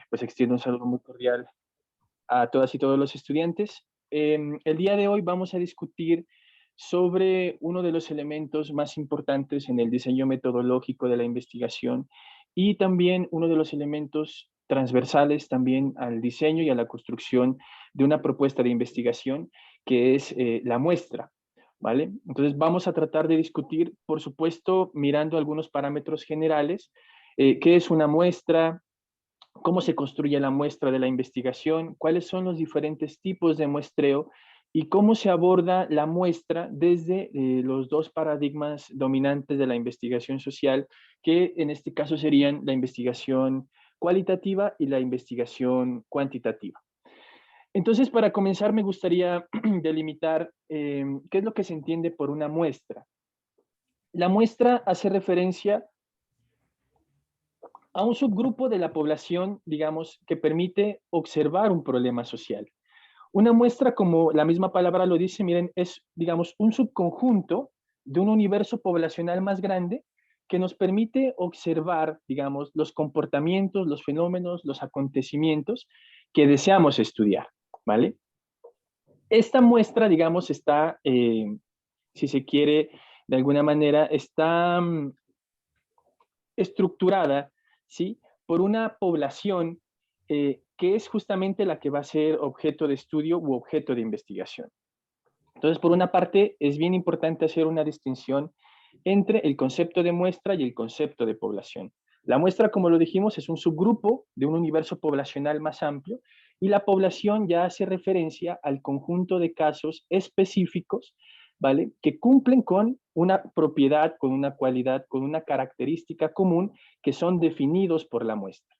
Pues extiendo un saludo muy cordial a todas y todos los estudiantes. El día de hoy vamos a discutir sobre uno de los elementos más importantes en el diseño metodológico de la investigación y también uno de los elementos transversales también al diseño y a la construcción de una propuesta de investigación, que es la muestra, ¿vale? Entonces vamos a tratar de discutir, por supuesto, mirando algunos parámetros generales, qué es una muestra, cómo se construye la muestra de la investigación, cuáles son los diferentes tipos de muestreo y cómo se aborda la muestra desde los dos paradigmas dominantes de la investigación social, que en este caso serían la investigación cualitativa y la investigación cuantitativa. Entonces, para comenzar, me gustaría delimitar qué es lo que se entiende por una muestra. La muestra hace referencia a un subgrupo de la población, digamos, que permite observar un problema social. Una muestra, como la misma palabra lo dice, miren, es, digamos, un subconjunto de un universo poblacional más grande que nos permite observar, digamos, los comportamientos, los fenómenos, los acontecimientos que deseamos estudiar, ¿vale? Esta muestra, digamos, está, si se quiere, de alguna manera, está estructurada, ¿sí? Por una población que es justamente la que va a ser objeto de estudio u objeto de investigación. Entonces, por una parte, es bien importante hacer una distinción entre el concepto de muestra y el concepto de población. La muestra, como lo dijimos, es un subgrupo de un universo poblacional más amplio y la población ya hace referencia al conjunto de casos específicos, ¿vale? Que cumplen con una propiedad, con una cualidad, con una característica común que son definidos por la muestra.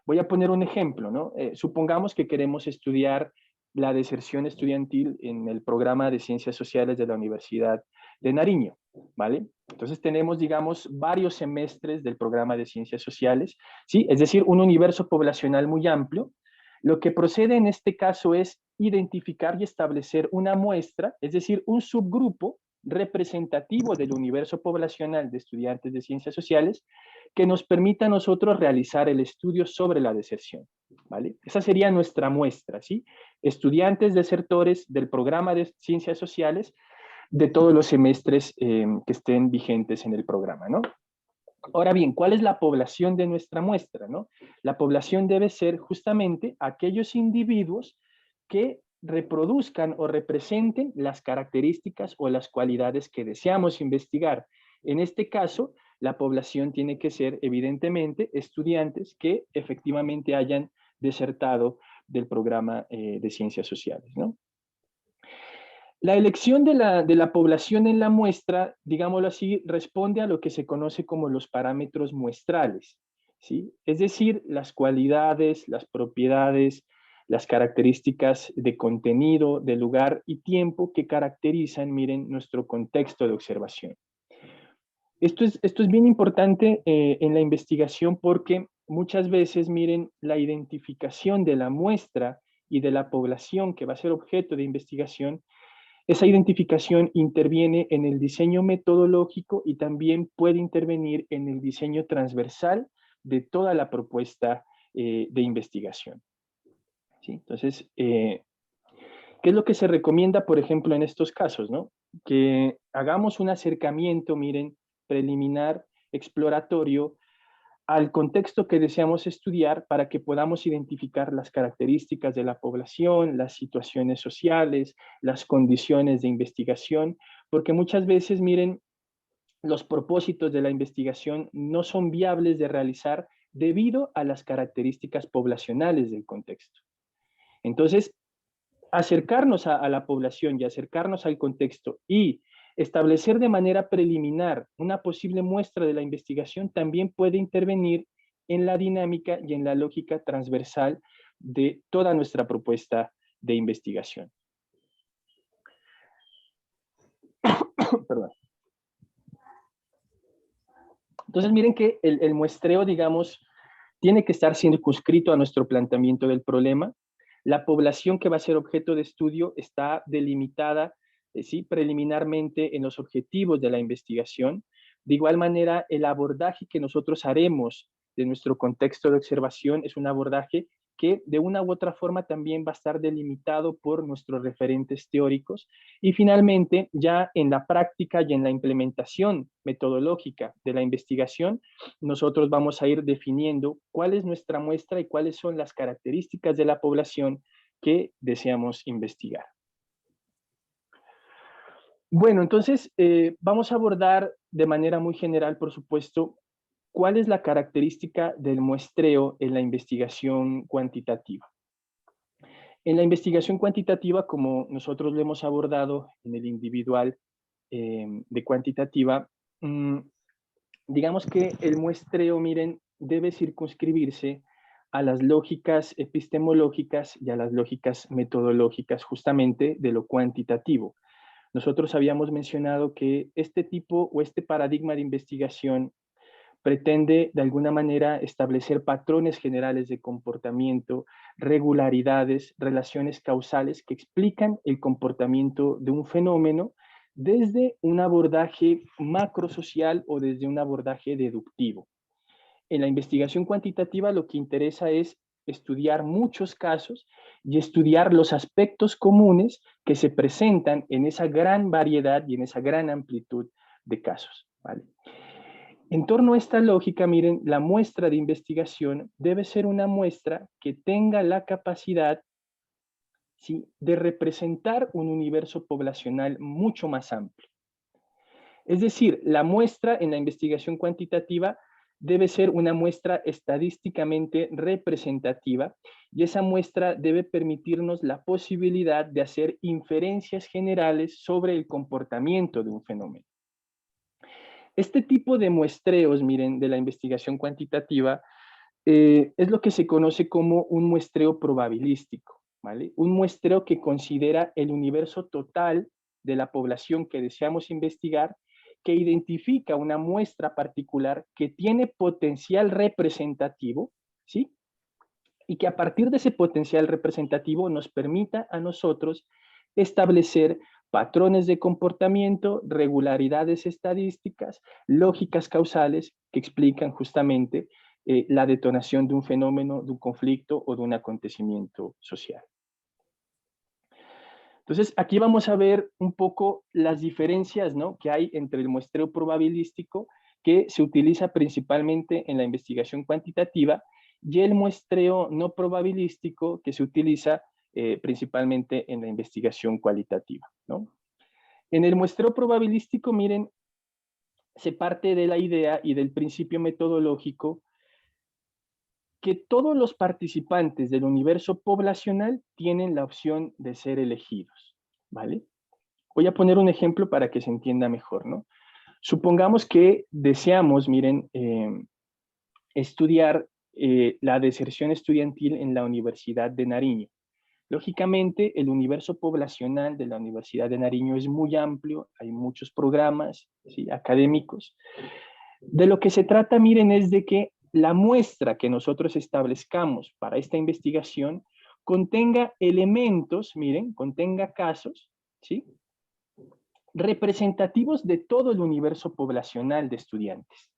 Voy a poner un ejemplo, ¿no? Supongamos que queremos estudiar la deserción estudiantil en el programa de Ciencias Sociales de la Universidad de Nariño, ¿vale? Entonces tenemos, digamos, varios semestres del programa de Ciencias Sociales, ¿sí? Es decir, un universo poblacional muy amplio. Lo que procede en este caso es identificar y establecer una muestra, es decir, un subgrupo representativo del universo poblacional de estudiantes de Ciencias Sociales que nos permita a nosotros realizar el estudio sobre la deserción, ¿vale? Esa sería nuestra muestra, ¿sí? Estudiantes desertores del programa de Ciencias Sociales de todos los semestres que estén vigentes en el programa, ¿no? Ahora bien, ¿cuál es la población de nuestra muestra, no? La población debe ser justamente aquellos individuos que reproduzcan o representen las características o las cualidades que deseamos investigar. En este caso, la población tiene que ser, evidentemente, estudiantes que efectivamente hayan desertado del programa de ciencias sociales, ¿no? La elección de la población en la muestra, digámoslo así, responde a lo que se conoce como los parámetros muestrales, ¿sí? Es decir, las cualidades, las propiedades, las características de contenido, de lugar y tiempo que caracterizan, miren, nuestro contexto de observación. Esto es bien importante en la investigación porque muchas veces, miren, la identificación de la muestra y de la población que va a ser objeto de investigación, esa identificación interviene en el diseño metodológico y también puede intervenir en el diseño transversal de toda la propuesta de investigación, ¿sí? Entonces, ¿qué es lo que se recomienda, por ejemplo, en estos casos, ¿no? Que hagamos un acercamiento, miren, preliminar, exploratorio, al contexto que deseamos estudiar para que podamos identificar las características de la población, las situaciones sociales, las condiciones de investigación, porque muchas veces, miren, los propósitos de la investigación no son viables de realizar debido a las características poblacionales del contexto. Entonces, acercarnos a la población y acercarnos al contexto y establecer de manera preliminar una posible muestra de la investigación también puede intervenir en la dinámica y en la lógica transversal de toda nuestra propuesta de investigación. Perdón. Entonces, miren que el muestreo, digamos, tiene que estar circunscrito a nuestro planteamiento del problema. La población que va a ser objeto de estudio está delimitada, ¿sí? Preliminarmente en los objetivos de la investigación. De igual manera, el abordaje que nosotros haremos de nuestro contexto de observación, es un abordaje que de una u otra forma también va a estar delimitado por nuestros referentes teóricos. Y finalmente, ya en la práctica y en la implementación metodológica de la investigación, nosotros vamos a ir definiendo cuál es nuestra muestra y cuáles son las características de la población que deseamos investigar. Bueno, entonces vamos a abordar de manera muy general, por supuesto, cuál es la característica del muestreo en la investigación cuantitativa. En la investigación cuantitativa, como nosotros lo hemos abordado en el individual de cuantitativa, digamos que el muestreo, miren, debe circunscribirse a las lógicas epistemológicas y a las lógicas metodológicas justamente de lo cuantitativo. Nosotros habíamos mencionado que este tipo o este paradigma de investigación pretende de alguna manera establecer patrones generales de comportamiento, regularidades, relaciones causales que explican el comportamiento de un fenómeno desde un abordaje macrosocial o desde un abordaje deductivo. En la investigación cuantitativa lo que interesa es estudiar muchos casos y estudiar los aspectos comunes que se presentan en esa gran variedad y en esa gran amplitud de casos, ¿vale? En torno a esta lógica, miren, la muestra de investigación debe ser una muestra que tenga la capacidad, ¿sí?, de representar un universo poblacional mucho más amplio. Es decir, la muestra en la investigación cuantitativa debe ser una muestra estadísticamente representativa y esa muestra debe permitirnos la posibilidad de hacer inferencias generales sobre el comportamiento de un fenómeno. Este tipo de muestreos, miren, de la investigación cuantitativa, es lo que se conoce como un muestreo probabilístico, ¿vale? Un muestreo que considera el universo total de la población que deseamos investigar, que identifica una muestra particular que tiene potencial representativo, ¿sí? Y que a partir de ese potencial representativo nos permita a nosotros establecer patrones de comportamiento, regularidades estadísticas, lógicas causales que explican justamente la detonación de un fenómeno, de un conflicto o de un acontecimiento social. Entonces, aquí vamos a ver un poco las diferencias, ¿no?, que hay entre el muestreo probabilístico, que se utiliza principalmente en la investigación cuantitativa, y el muestreo no probabilístico, que se utiliza principalmente en la investigación cualitativa, ¿no? En el muestreo probabilístico, miren, se parte de la idea y del principio metodológico que todos los participantes del universo poblacional tienen la opción de ser elegidos, ¿vale? Voy a poner un ejemplo para que se entienda mejor, ¿no? Supongamos que deseamos, miren, estudiar la deserción estudiantil en la Universidad de Nariño. Lógicamente, el universo poblacional de la Universidad de Nariño es muy amplio, hay muchos programas, ¿sí?, académicos. De lo que se trata, miren, es de que la muestra que nosotros establezcamos para esta investigación contenga elementos, miren, contenga casos, ¿sí?, representativos de todo el universo poblacional de estudiantes,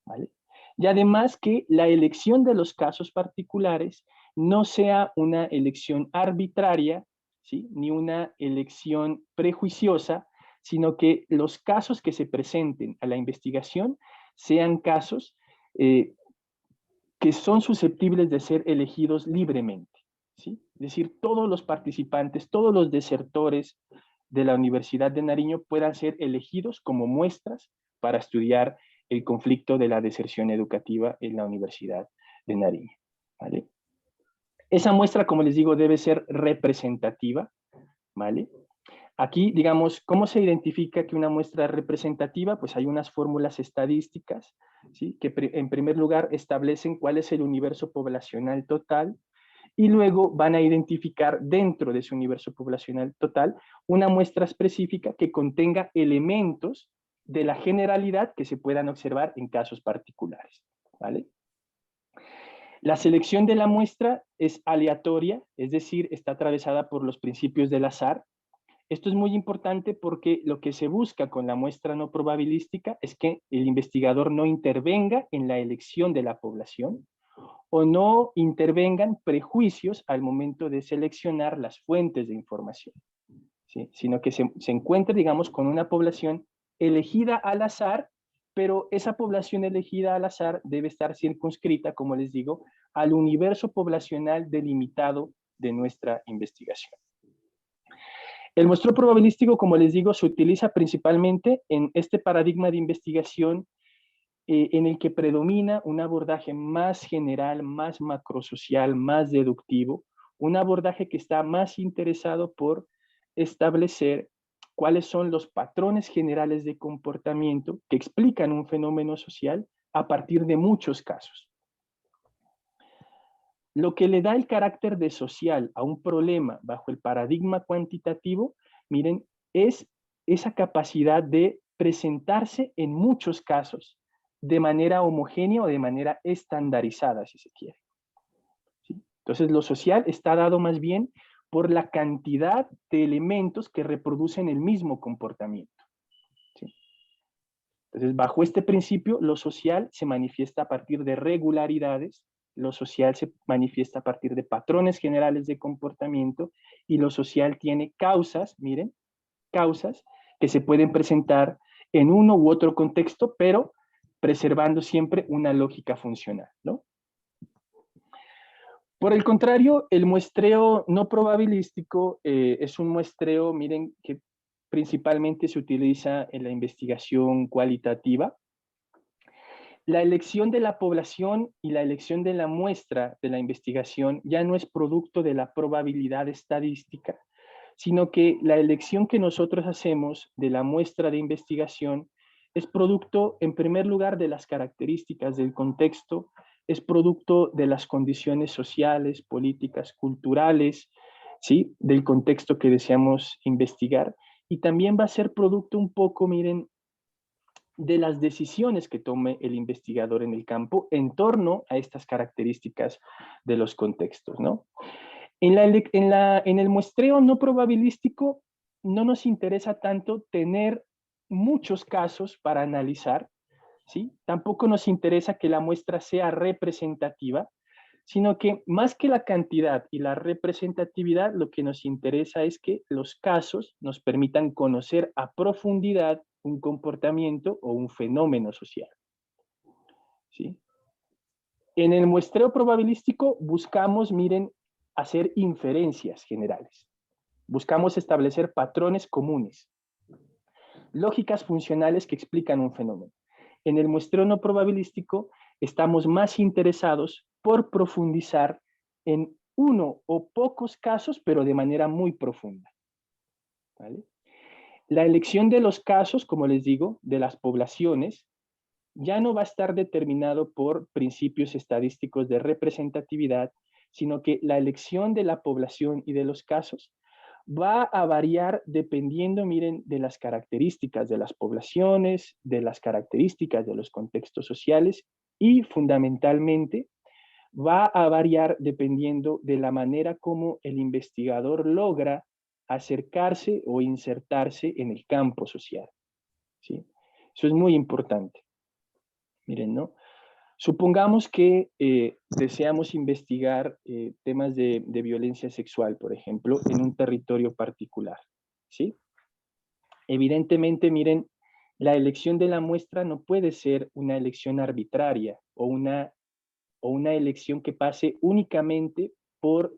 ¿vale? Y además que la elección de los casos particulares no sea una elección arbitraria, ¿sí?, ni una elección prejuiciosa, sino que los casos que se presenten a la investigación sean casos que son susceptibles de ser elegidos libremente, ¿sí? Es decir, todos los participantes, todos los desertores de la Universidad de Nariño puedan ser elegidos como muestras para estudiar el conflicto de la deserción educativa en la Universidad de Nariño, ¿vale? Esa muestra, como les digo, debe ser representativa, ¿vale? Aquí, digamos, ¿cómo se identifica que una muestra es representativa? Pues hay unas fórmulas estadísticas, ¿sí?, que en primer lugar establecen cuál es el universo poblacional total y luego van a identificar dentro de ese universo poblacional total una muestra específica que contenga elementos de la generalidad que se puedan observar en casos particulares, ¿vale? La selección de la muestra es aleatoria, es decir, está atravesada por los principios del azar. Esto es muy importante porque lo que se busca con la muestra no probabilística es que el investigador no intervenga en la elección de la población o no intervengan prejuicios al momento de seleccionar las fuentes de información, ¿sí? Sino que se encuentre, digamos, con una población elegida al azar, pero esa población elegida al azar debe estar circunscrita, como les digo, al universo poblacional delimitado de nuestra investigación. El muestreo probabilístico, como les digo, se utiliza principalmente en este paradigma de investigación en el que predomina un abordaje más general, más macrosocial, más deductivo, un abordaje que está más interesado por establecer cuáles son los patrones generales de comportamiento que explican un fenómeno social a partir de muchos casos. Lo que le da el carácter de social a un problema bajo el paradigma cuantitativo, miren, es esa capacidad de presentarse en muchos casos de manera homogénea o de manera estandarizada, si se quiere. ¿Sí? Entonces, lo social está dado más bien por la cantidad de elementos que reproducen el mismo comportamiento. ¿Sí? Entonces, bajo este principio, lo social se manifiesta a partir de regularidades, lo social se manifiesta a partir de patrones generales de comportamiento y lo social tiene causas, miren, causas que se pueden presentar en uno u otro contexto, pero preservando siempre una lógica funcional, ¿no? Por el contrario, el muestreo no probabilístico es un muestreo, miren, que principalmente se utiliza en la investigación cualitativa. La elección de la población y la elección de la muestra de la investigación ya no es producto de la probabilidad estadística, sino que la elección que nosotros hacemos de la muestra de investigación es producto, en primer lugar, de las características del contexto, es producto de las condiciones sociales, políticas, culturales, ¿sí? Del contexto que deseamos investigar, y también va a ser producto un poco, miren, de las decisiones que tome el investigador en el campo en torno a estas características de los contextos, ¿no? En el muestreo no probabilístico no nos interesa tanto tener muchos casos para analizar, ¿sí? Tampoco nos interesa que la muestra sea representativa, sino que más que la cantidad y la representatividad, lo que nos interesa es que los casos nos permitan conocer a profundidad un comportamiento o un fenómeno social, ¿sí? En el muestreo probabilístico buscamos, miren, hacer inferencias generales. Buscamos establecer patrones comunes, lógicas funcionales que explican un fenómeno. En el muestreo no probabilístico estamos más interesados por profundizar en uno o pocos casos, pero de manera muy profunda, ¿vale? La elección de los casos, como les digo, de las poblaciones, ya no va a estar determinado por principios estadísticos de representatividad, sino que la elección de la población y de los casos va a variar dependiendo, miren, de las características de las poblaciones, de las características de los contextos sociales y fundamentalmente va a variar dependiendo de la manera como el investigador logra acercarse o insertarse en el campo social, ¿sí? Eso es muy importante. Miren, ¿no? Supongamos que deseamos investigar temas de violencia sexual, por ejemplo, en un territorio particular, ¿sí? Evidentemente, miren, la elección de la muestra no puede ser una elección arbitraria o una elección que pase únicamente por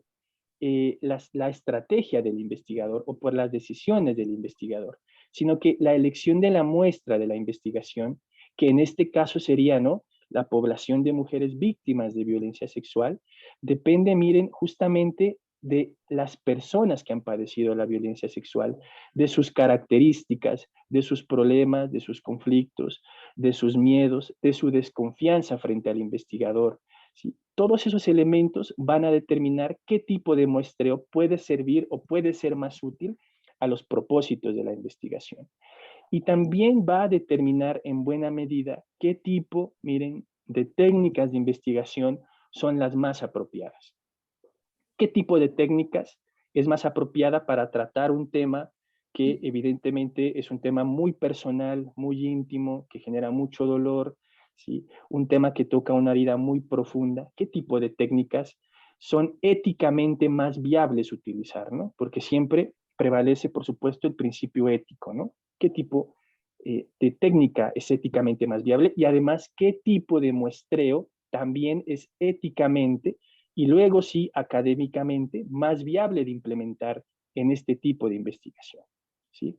la estrategia del investigador o por las decisiones del investigador, sino que la elección de la muestra de la investigación, que en este caso sería, ¿no?, la población de mujeres víctimas de violencia sexual, depende, miren, justamente de las personas que han padecido la violencia sexual, de sus características, de sus problemas, de sus conflictos, de sus miedos, de su desconfianza frente al investigador. ¿Sí? Todos esos elementos van a determinar qué tipo de muestreo puede servir o puede ser más útil a los propósitos de la investigación. Y también va a determinar en buena medida qué tipo, miren, de técnicas de investigación son las más apropiadas. ¿Qué tipo de técnicas es más apropiada para tratar un tema que evidentemente es un tema muy personal, muy íntimo, que genera mucho dolor, ¿sí? Un tema que toca una herida muy profunda. ¿Qué tipo de técnicas son éticamente más viables utilizar, ¿no? Porque siempre prevalece, por supuesto, el principio ético, ¿no? ¿Qué tipo de técnica es éticamente más viable? Y además, ¿qué tipo de muestreo también es éticamente y luego sí académicamente más viable de implementar en este tipo de investigación? ¿Sí?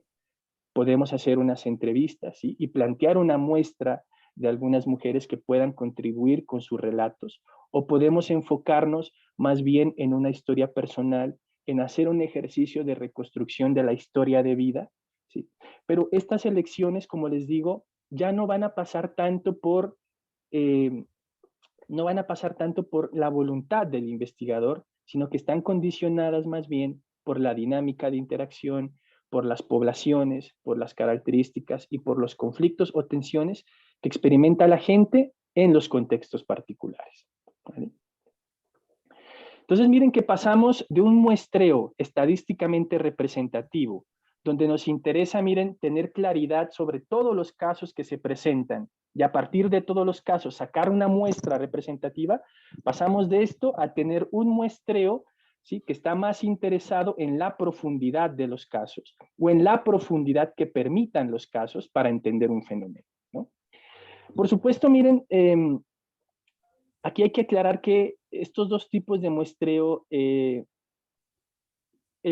Podemos hacer unas entrevistas, ¿sí? Y plantear una muestra de algunas mujeres que puedan contribuir con sus relatos, o podemos enfocarnos más bien en una historia personal, en hacer un ejercicio de reconstrucción de la historia de vida, ¿sí? Pero estas elecciones, como les digo, ya no van a pasar tanto por, eh, no van a pasar tanto por la voluntad del investigador, sino que están condicionadas más bien por la dinámica de interacción, por las poblaciones, por las características y por los conflictos o tensiones que experimenta la gente en los contextos particulares. ¿Vale? Entonces miren que pasamos de un muestreo estadísticamente representativo, donde nos interesa, miren, tener claridad sobre todos los casos que se presentan y a partir de todos los casos sacar una muestra representativa, pasamos de esto a tener un muestreo, ¿sí? Que está más interesado en la profundidad de los casos o en la profundidad que permitan los casos para entender un fenómeno, ¿no? Por supuesto, miren, aquí hay que aclarar que estos dos tipos de muestreo, el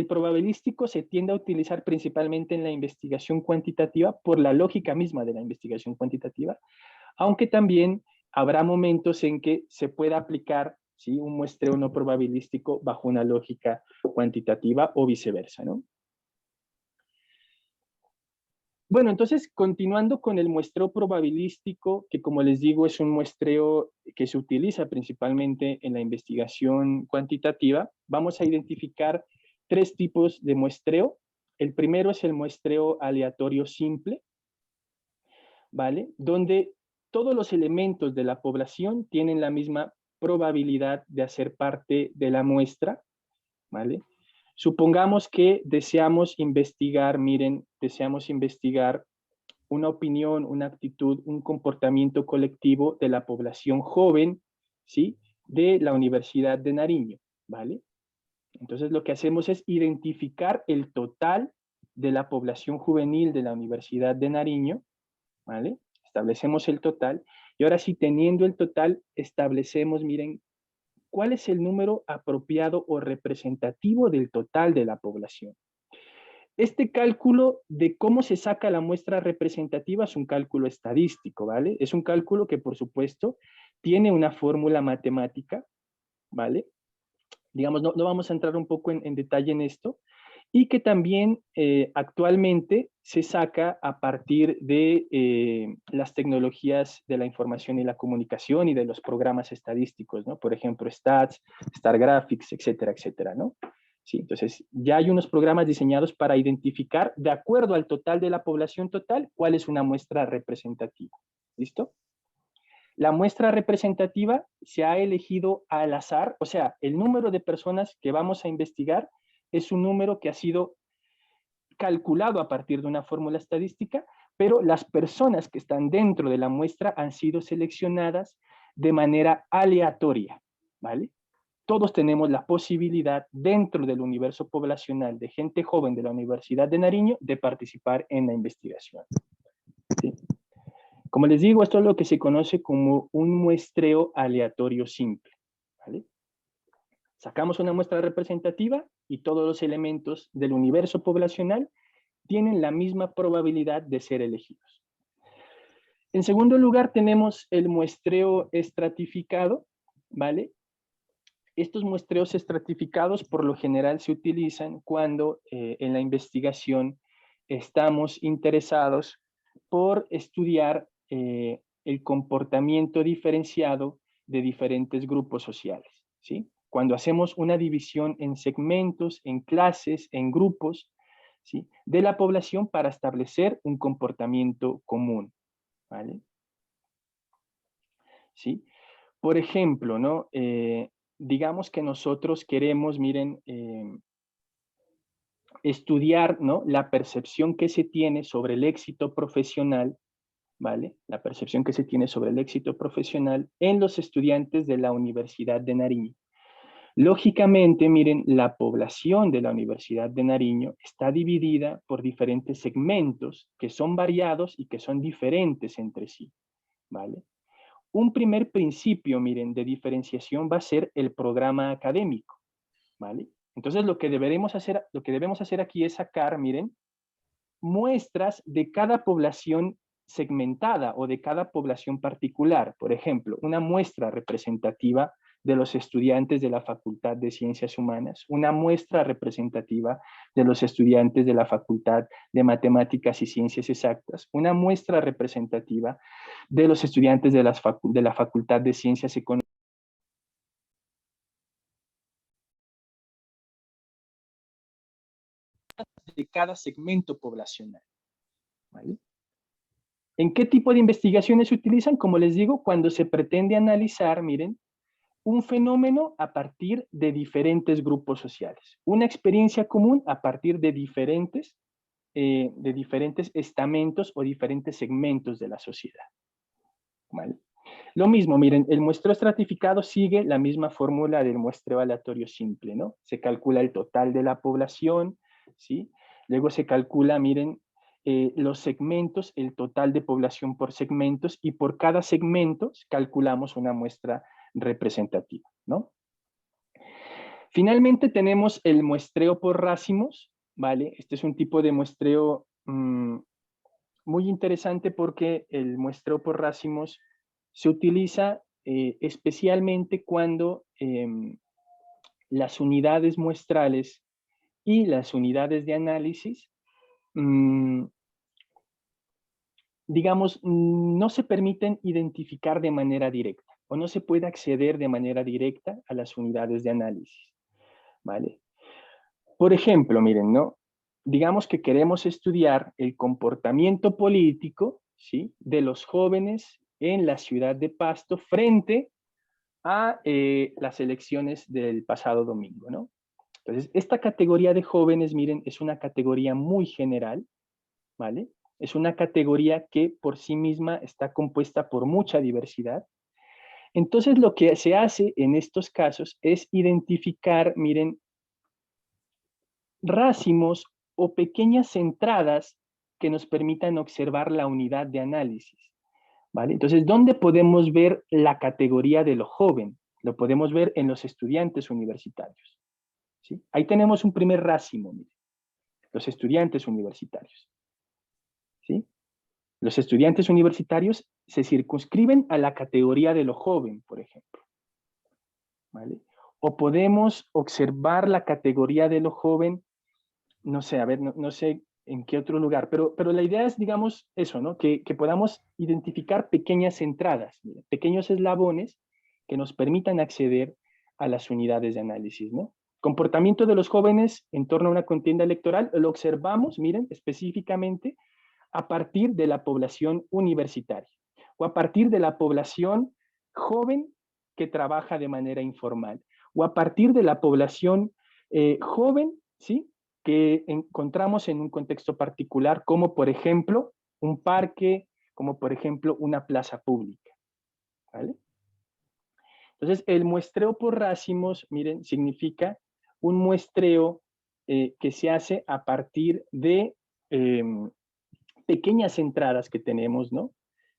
probabilístico se tiende a utilizar principalmente en la investigación cuantitativa por la lógica misma de la investigación cuantitativa, aunque también habrá momentos en que se pueda aplicar, ¿sí?, un muestreo no probabilístico bajo una lógica cuantitativa o viceversa, ¿no? Bueno, entonces, continuando con el muestreo probabilístico, que como les digo es un muestreo que se utiliza principalmente en la investigación cuantitativa, vamos a identificar tres tipos de muestreo. El primero es el muestreo aleatorio simple, ¿vale? Donde todos los elementos de la población tienen la misma probabilidad de hacer parte de la muestra, ¿vale? Supongamos que deseamos investigar, miren, deseamos investigar una opinión, una actitud, un comportamiento colectivo de la población joven, ¿sí? De la Universidad de Nariño, ¿vale? Entonces lo que hacemos es identificar el total de la población juvenil de la Universidad de Nariño, ¿vale? Establecemos el total y ahora sí, teniendo el total, establecemos, miren, cuál es el número apropiado o representativo del total de la población. Este cálculo de cómo se saca la muestra representativa es un cálculo estadístico, ¿vale? Es un cálculo que, por supuesto, tiene una fórmula matemática, ¿vale? Digamos, no vamos a entrar un poco en detalle en esto, y que también actualmente se saca a partir de las tecnologías de la información y la comunicación y de los programas estadísticos, ¿no? Por ejemplo, Stats, Star Graphics, etcétera, etcétera, ¿no? Sí, entonces ya hay unos programas diseñados para identificar, de acuerdo al total de la población total, cuál es una muestra representativa. ¿Listo? La muestra representativa se ha elegido al azar, o sea, el número de personas que vamos a investigar es un número que ha sido calculado a partir de una fórmula estadística, pero las personas que están dentro de la muestra han sido seleccionadas de manera aleatoria, ¿vale? Todos tenemos la posibilidad dentro del universo poblacional de gente joven de la Universidad de Nariño de participar en la investigación. ¿Sí? Como les digo, esto es lo que se conoce como un muestreo aleatorio simple, ¿vale? Sacamos una muestra representativa y todos los elementos del universo poblacional tienen la misma probabilidad de ser elegidos. En segundo lugar, tenemos el muestreo estratificado, ¿vale? Estos muestreos estratificados por lo general se utilizan cuando en la investigación estamos interesados por estudiar el comportamiento diferenciado de diferentes grupos sociales, ¿sí? Cuando hacemos una división en segmentos, en clases, en grupos, ¿sí?, de la población para establecer un comportamiento común, ¿vale? ¿Sí? Por ejemplo, ¿no? Digamos que nosotros queremos, miren, estudiar, ¿no?, la percepción que se tiene sobre el éxito profesional, ¿vale? La percepción que se tiene sobre el éxito profesional en los estudiantes de la Universidad de Nariño. Lógicamente, miren, la población de la Universidad de Nariño está dividida por diferentes segmentos que son variados y que son diferentes entre sí, ¿vale? Un primer principio, miren, de diferenciación va a ser el programa académico, ¿vale? Entonces, lo que debemos hacer aquí es sacar, miren, muestras de cada población segmentada o de cada población particular. Por ejemplo, una muestra representativa de los estudiantes de la Facultad de Ciencias Humanas, una muestra representativa de los estudiantes de la Facultad de Matemáticas y Ciencias Exactas, una muestra representativa de los estudiantes de la Facultad de Ciencias Económicas, de cada segmento poblacional, ¿vale? ¿En qué tipo de investigaciones se utilizan? Como les digo, cuando se pretende analizar, miren, un fenómeno a partir de diferentes grupos sociales, una experiencia común a partir de diferentes estamentos o diferentes segmentos de la sociedad, ¿vale? Lo mismo, miren, el muestreo estratificado sigue la misma fórmula del muestreo aleatorio simple, ¿no? Se calcula el total de la población, ¿sí? Luego se calcula, miren, los segmentos, el total de población por segmentos, y por cada segmento calculamos una muestra representativa, ¿no? Finalmente tenemos el muestreo por racimos, ¿vale? Este es un tipo de muestreo muy interesante porque el muestreo por racimos se utiliza especialmente cuando las unidades muestrales y las unidades de análisis, digamos, no se permiten identificar de manera directa o no se puede acceder de manera directa a las unidades de análisis, ¿vale? Por ejemplo, miren, ¿no? Digamos que queremos estudiar el comportamiento político, ¿sí?, de los jóvenes en la ciudad de Pasto frente a las elecciones del pasado domingo, ¿no? Entonces, esta categoría de jóvenes, miren, es una categoría muy general, ¿vale? Es una categoría que por sí misma está compuesta por mucha diversidad. Entonces, lo que se hace en estos casos es identificar, miren, racimos o pequeñas entradas que nos permitan observar la unidad de análisis, ¿vale? Entonces, ¿dónde podemos ver la categoría de lo joven? Lo podemos ver en los estudiantes universitarios, ¿sí? Ahí tenemos un primer racimo, miren, los estudiantes universitarios, ¿sí? Los estudiantes universitarios se circunscriben a la categoría de lo joven, por ejemplo, ¿vale? O podemos observar la categoría de lo joven, no sé, a ver, no sé en qué otro lugar, pero la idea es, digamos, eso, ¿no? Que podamos identificar pequeñas entradas, mira, pequeños eslabones que nos permitan acceder a las unidades de análisis, ¿no? Comportamiento de los jóvenes en torno a una contienda electoral, lo observamos, miren, específicamente a partir de la población universitaria o a partir de la población joven que trabaja de manera informal o a partir de la población joven, ¿sí?, que encontramos en un contexto particular, como por ejemplo un parque, como por ejemplo una plaza pública, ¿vale? Entonces, el muestreo por racimos, miren, significa un muestreo que se hace a partir de pequeñas entradas que tenemos, ¿no?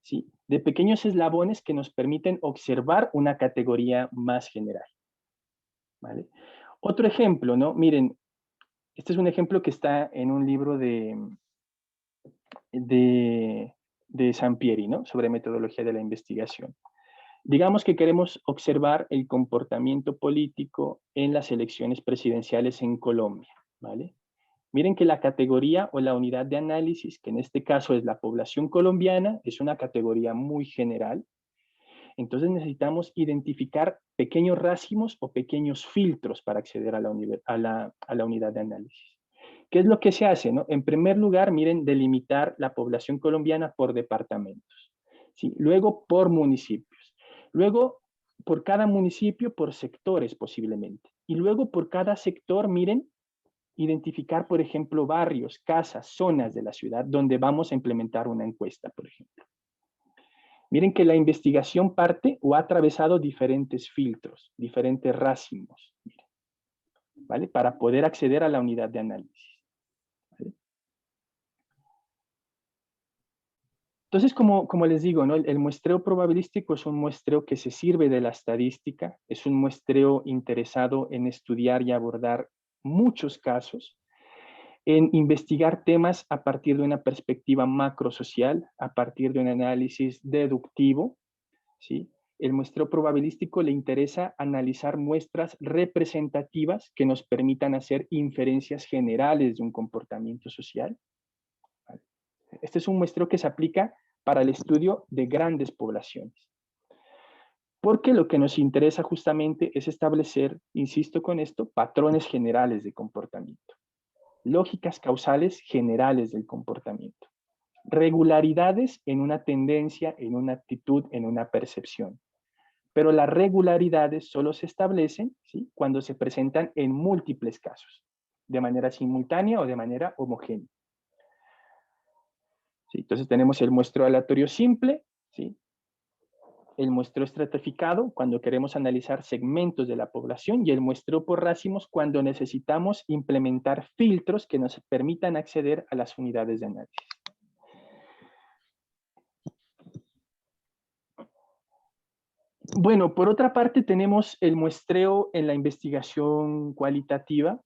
¿Sí? De pequeños eslabones que nos permiten observar una categoría más general, ¿vale? Otro ejemplo, ¿no? Miren, este es un ejemplo que está en un libro de, de Sampieri, ¿no? Sobre metodología de la investigación. Digamos que queremos observar el comportamiento político en las elecciones presidenciales en Colombia, ¿vale? Miren que la categoría o la unidad de análisis, que en este caso es la población colombiana, es una categoría muy general. Entonces necesitamos identificar pequeños racimos o pequeños filtros para acceder a la unidad de análisis. ¿Qué es lo que se hace, no? En primer lugar, miren, delimitar la población colombiana por departamentos, ¿sí? Luego por municipios. Luego, por cada municipio, por sectores posiblemente. Y luego por cada sector, miren, identificar, por ejemplo, barrios, casas, zonas de la ciudad donde vamos a implementar una encuesta, por ejemplo. Miren que la investigación parte o ha atravesado diferentes filtros, diferentes racimos, ¿vale? Para poder acceder a la unidad de análisis. ¿Vale? Entonces, como les digo, ¿no? El muestreo probabilístico es un muestreo que se sirve de la estadística, es un muestreo interesado en estudiar y abordar muchos casos, en investigar temas a partir de una perspectiva macrosocial, a partir de un análisis deductivo, ¿sí? El muestreo probabilístico le interesa analizar muestras representativas que nos permitan hacer inferencias generales de un comportamiento social. ¿Vale? Este es un muestreo que se aplica para el estudio de grandes poblaciones. Porque lo que nos interesa justamente es establecer, insisto con esto, patrones generales de comportamiento. Lógicas causales generales del comportamiento. Regularidades en una tendencia, en una actitud, en una percepción. Pero las regularidades solo se establecen, ¿sí?, cuando se presentan en múltiples casos, de manera simultánea o de manera homogénea. ¿Sí? Entonces tenemos el muestreo aleatorio simple, ¿sí?, el muestreo estratificado cuando queremos analizar segmentos de la población y el muestreo por racimos cuando necesitamos implementar filtros que nos permitan acceder a las unidades de análisis. Bueno, por otra parte tenemos el muestreo en la investigación cualitativa.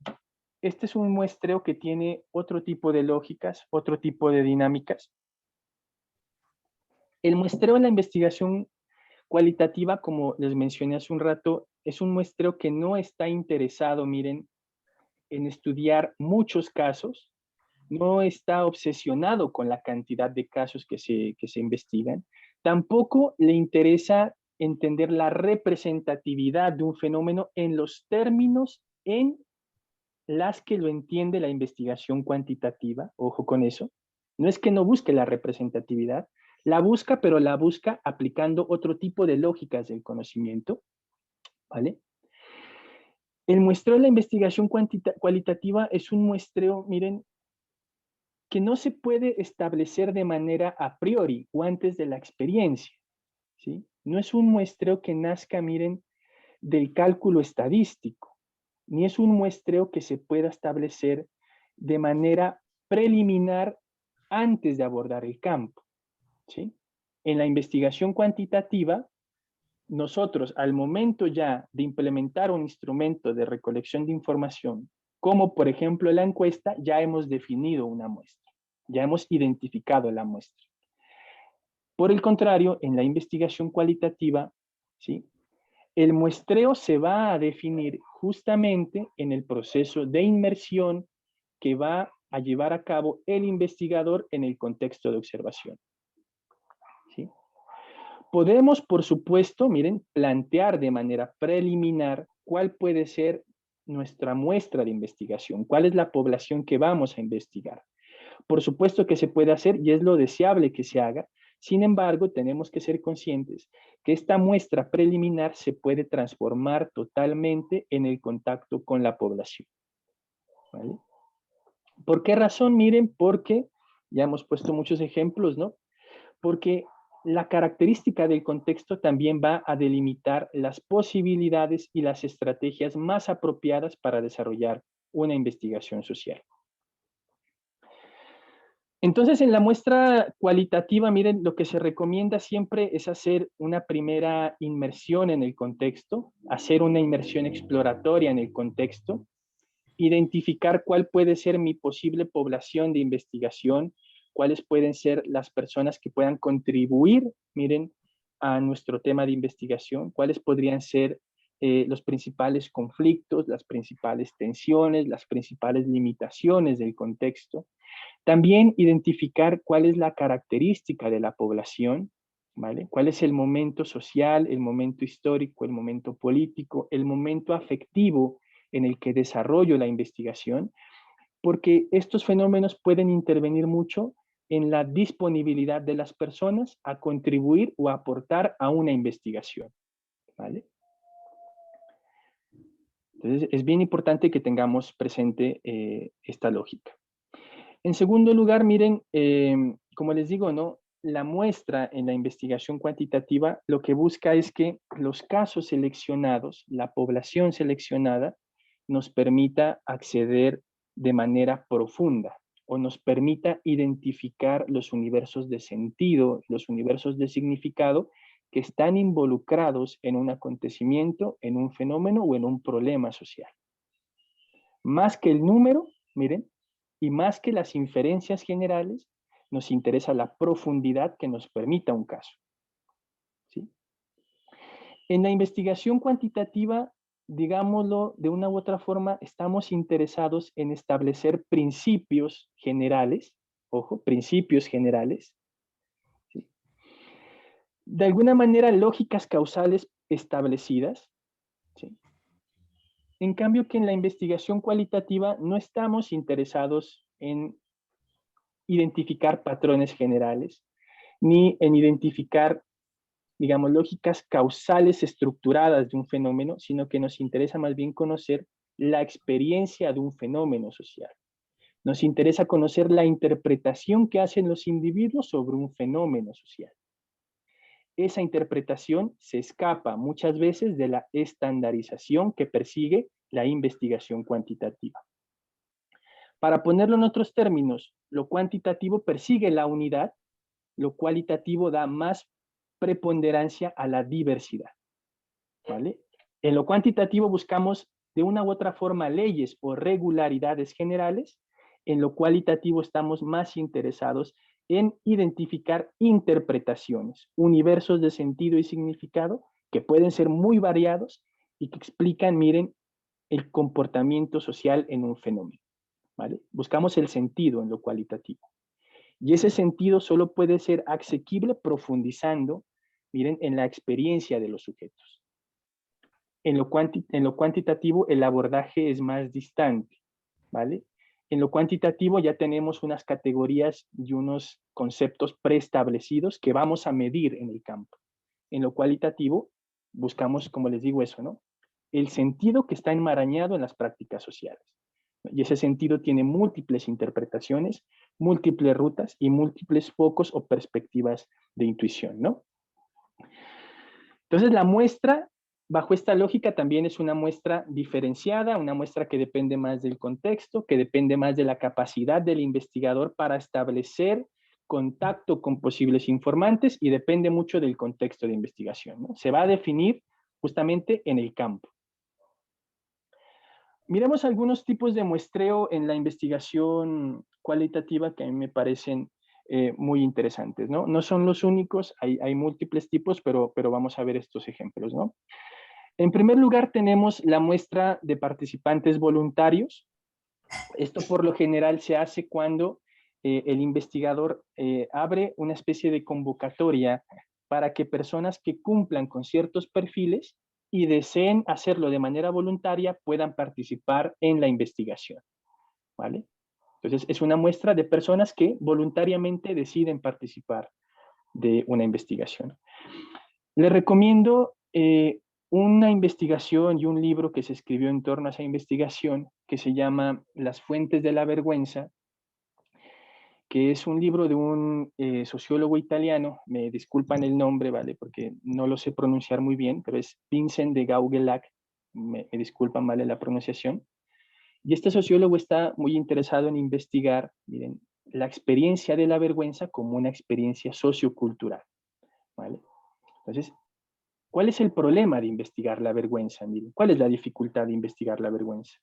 Este es un muestreo que tiene otro tipo de lógicas, otro tipo de dinámicas. El muestreo en la investigación cualitativa, como les mencioné hace un rato, es un muestreo que no está interesado, miren, en estudiar muchos casos, no está obsesionado con la cantidad de casos que se investigan, tampoco le interesa entender la representatividad de un fenómeno en los términos en las que lo entiende la investigación cuantitativa, ojo con eso. No es que no busque la representatividad, la busca, pero la busca aplicando otro tipo de lógicas del conocimiento, ¿vale? El muestreo de la investigación cualitativa es un muestreo, miren, que no se puede establecer de manera a priori o antes de la experiencia, ¿sí? No es un muestreo que nazca, miren, del cálculo estadístico, ni es un muestreo que se pueda establecer de manera preliminar antes de abordar el campo, ¿sí? En la investigación cuantitativa, nosotros al momento ya de implementar un instrumento de recolección de información, como por ejemplo la encuesta, ya hemos definido una muestra, ya hemos identificado la muestra. Por el contrario, en la investigación cualitativa, ¿sí?, el muestreo se va a definir justamente en el proceso de inmersión que va a llevar a cabo el investigador en el contexto de observación, ¿sí? Podemos, por supuesto, miren, plantear de manera preliminar cuál puede ser nuestra muestra de investigación, cuál es la población que vamos a investigar. Por supuesto que se puede hacer y es lo deseable que se haga. Sin embargo, tenemos que ser conscientes que esta muestra preliminar se puede transformar totalmente en el contacto con la población, ¿vale? ¿Por qué razón? Miren, porque ya hemos puesto muchos ejemplos, ¿no? Porque la característica del contexto también va a delimitar las posibilidades y las estrategias más apropiadas para desarrollar una investigación social. Entonces, en la muestra cualitativa, miren, lo que se recomienda siempre es hacer una primera inmersión en el contexto, hacer una inmersión exploratoria en el contexto, identificar cuál puede ser mi posible población de investigación, cuáles pueden ser las personas que puedan contribuir, miren, a nuestro tema de investigación, cuáles podrían ser los principales conflictos, las principales tensiones, las principales limitaciones del contexto. También identificar cuál es la característica de la población, ¿vale? Cuál es el momento social, el momento histórico, el momento político, el momento afectivo en el que desarrollo la investigación, porque estos fenómenos pueden intervenir mucho en la disponibilidad de las personas a contribuir o a aportar a una investigación, ¿vale? Entonces, es bien importante que tengamos presente esta lógica. En segundo lugar, miren, como les digo, ¿no? La muestra en la investigación cuantitativa lo que busca es que los casos seleccionados, la población seleccionada, nos permita acceder de manera profunda o nos permita identificar los universos de sentido, los universos de significado que están involucrados en un acontecimiento, en un fenómeno o en un problema social. Más que el número, miren, y más que las inferencias generales, nos interesa la profundidad que nos permita un caso. ¿Sí? En la investigación cuantitativa, digámoslo de una u otra forma, estamos interesados en establecer principios generales, ojo, principios generales, ¿sí? De alguna manera lógicas causales establecidas, ¿sí? En cambio que en la investigación cualitativa no estamos interesados en identificar patrones generales, ni en identificar, digamos, lógicas causales estructuradas de un fenómeno, sino que nos interesa más bien conocer la experiencia de un fenómeno social. Nos interesa conocer la interpretación que hacen los individuos sobre un fenómeno social. Esa interpretación se escapa muchas veces de la estandarización que persigue la investigación cuantitativa. Para ponerlo en otros términos, lo cuantitativo persigue la unidad, lo cualitativo da más preponderancia a la diversidad, ¿vale? En lo cuantitativo buscamos de una u otra forma leyes o regularidades generales, en lo cualitativo estamos más interesados en identificar interpretaciones, universos de sentido y significado que pueden ser muy variados y que explican, miren, el comportamiento social en un fenómeno, ¿vale? Buscamos el sentido en lo cualitativo. Y ese sentido solo puede ser asequible profundizando, miren, en la experiencia de los sujetos. En lo cuantitativo el abordaje es más distante, ¿vale? En lo cuantitativo ya tenemos unas categorías y unos conceptos preestablecidos que vamos a medir en el campo. En lo cualitativo buscamos, como les digo, eso, ¿no? El sentido que está enmarañado en las prácticas sociales. Y ese sentido tiene múltiples interpretaciones, múltiples rutas y múltiples focos o perspectivas de intuición, ¿no? Entonces la muestra, bajo esta lógica, también es una muestra diferenciada, una muestra que depende más del contexto, que depende más de la capacidad del investigador para establecer contacto con posibles informantes y depende mucho del contexto de investigación, ¿no? Se va a definir justamente en el campo. Miremos algunos tipos de muestreo en la investigación cualitativa que a mí me parecen muy interesantes, ¿no? No son los únicos, hay múltiples tipos, pero vamos a ver estos ejemplos, ¿no? En primer lugar, tenemos la muestra de participantes voluntarios. Esto por lo general se hace cuando el investigador abre una especie de convocatoria para que personas que cumplan con ciertos perfiles y deseen hacerlo de manera voluntaria puedan participar en la investigación, ¿vale? Entonces, es una muestra de personas que voluntariamente deciden participar de una investigación. Les recomiendo una investigación y un libro que se escribió en torno a esa investigación que se llama Las fuentes de la vergüenza, que es un libro de un sociólogo italiano, me disculpan el nombre, ¿vale? Porque no lo sé pronunciar muy bien, pero es Vincent de Gauguelac, me disculpan, ¿vale? La pronunciación. Y este sociólogo está muy interesado en investigar, miren, la experiencia de la vergüenza como una experiencia sociocultural, ¿vale? Entonces, ¿cuál es el problema de investigar la vergüenza? Miren, ¿cuál es la dificultad de investigar la vergüenza?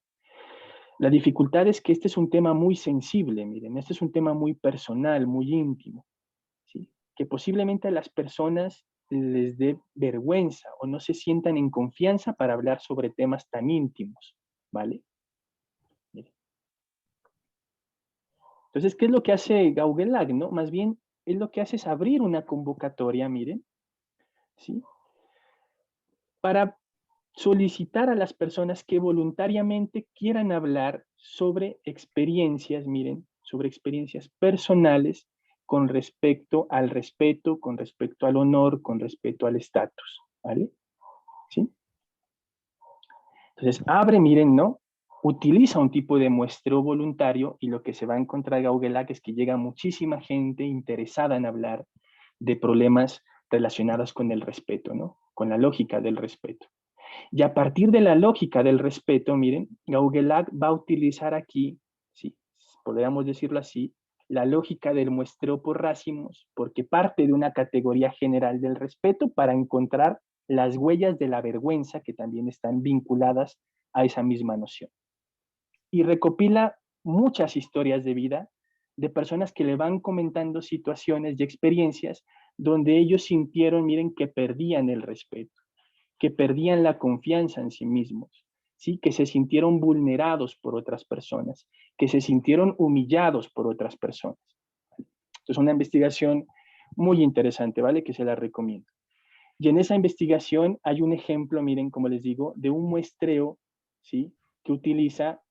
La dificultad es que este es un tema muy sensible, miren, este es un tema muy personal, muy íntimo, ¿sí? Que posiblemente a las personas les dé vergüenza o no se sientan en confianza para hablar sobre temas tan íntimos, ¿vale? Miren. Entonces, ¿qué es lo que hace Gauguelac, no? Más bien, él lo que hace es abrir una convocatoria, miren, ¿sí? Para solicitar a las personas que voluntariamente quieran hablar sobre experiencias, miren, sobre experiencias personales con respecto al respeto, con respecto al honor, con respecto al estatus, ¿vale? ¿Sí? Entonces, abre, miren, ¿no? Utiliza un tipo de muestreo voluntario y lo que se va a encontrar Gauguelac es que llega muchísima gente interesada en hablar de problemas relacionados con el respeto, ¿no? Con la lógica del respeto. Y a partir de la lógica del respeto, miren, Gauguelac va a utilizar aquí, sí, podríamos decirlo así, la lógica del muestreo por racimos, porque parte de una categoría general del respeto para encontrar las huellas de la vergüenza que también están vinculadas a esa misma noción. Y recopila muchas historias de vida de personas que le van comentando situaciones y experiencias donde ellos sintieron, miren, que perdían el respeto, que perdían la confianza en sí mismos, ¿sí? Que se sintieron vulnerados por otras personas, que se sintieron humillados por otras personas. Es una investigación muy interesante, ¿vale? Que se la recomiendo. Y en esa investigación hay un ejemplo, miren, como les digo, de un muestreo, ¿sí? Que utiliza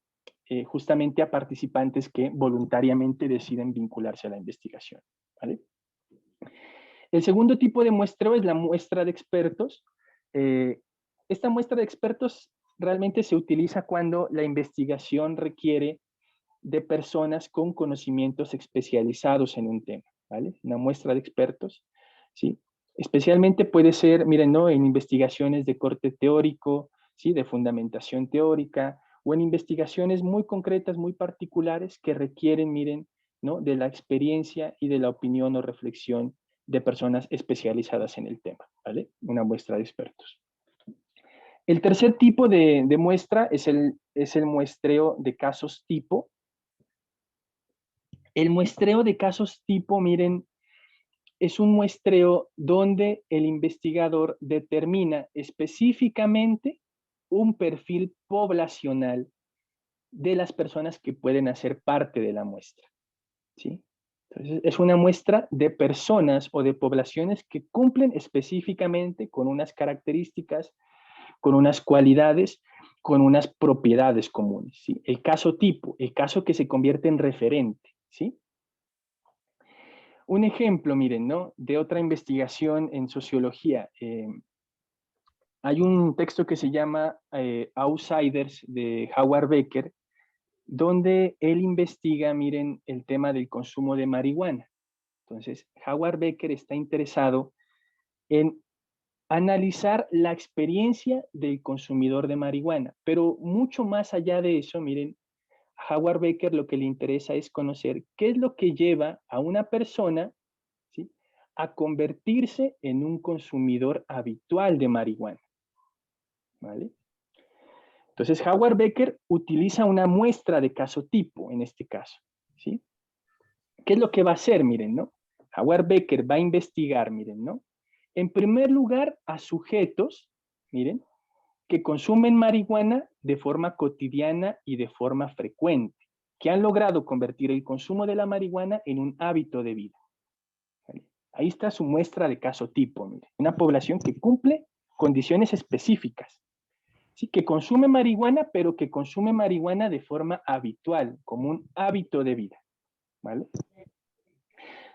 justamente a participantes que voluntariamente deciden vincularse a la investigación, ¿vale? El segundo tipo de muestreo es la muestra de expertos. Esta muestra de expertos realmente se utiliza cuando la investigación requiere de personas con conocimientos especializados en un tema, ¿vale? Una muestra de expertos, ¿sí? Especialmente puede ser, miren, ¿no? En investigaciones de corte teórico, ¿sí? De fundamentación teórica, o en investigaciones muy concretas, muy particulares que requieren, miren, ¿no? De la experiencia y de la opinión o reflexión de personas especializadas en el tema, ¿vale? Una muestra de expertos. El tercer tipo de muestra es el muestreo de casos tipo. El muestreo de casos tipo, miren, es un muestreo donde el investigador determina específicamente un perfil poblacional de las personas que pueden hacer parte de la muestra, ¿sí? Entonces, es una muestra de personas o de poblaciones que cumplen específicamente con unas características, con unas cualidades, con unas propiedades comunes, ¿sí? El caso tipo, el caso que se convierte en referente, ¿sí? Un ejemplo, miren, ¿no? De otra investigación en sociología. Hay un texto que se llama Outsiders de Howard Becker, donde él investiga, miren, el tema del consumo de marihuana. Entonces, Howard Becker está interesado en analizar la experiencia del consumidor de marihuana, pero mucho más allá de eso, miren, a Howard Becker lo que le interesa es conocer qué es lo que lleva a una persona, ¿sí?, a convertirse en un consumidor habitual de marihuana, ¿vale? Entonces, Howard Becker utiliza una muestra de caso tipo en este caso, ¿sí? ¿Qué es lo que va a hacer? Miren, ¿no? Howard Becker va a investigar, miren, ¿no? En primer lugar, a sujetos, miren, que consumen marihuana de forma cotidiana y de forma frecuente, que han logrado convertir el consumo de la marihuana en un hábito de vida. ¿Vale? Ahí está su muestra de caso tipo, miren, una población que cumple condiciones específicas, ¿sí? Que consume marihuana, pero que consume marihuana de forma habitual, como un hábito de vida, ¿vale?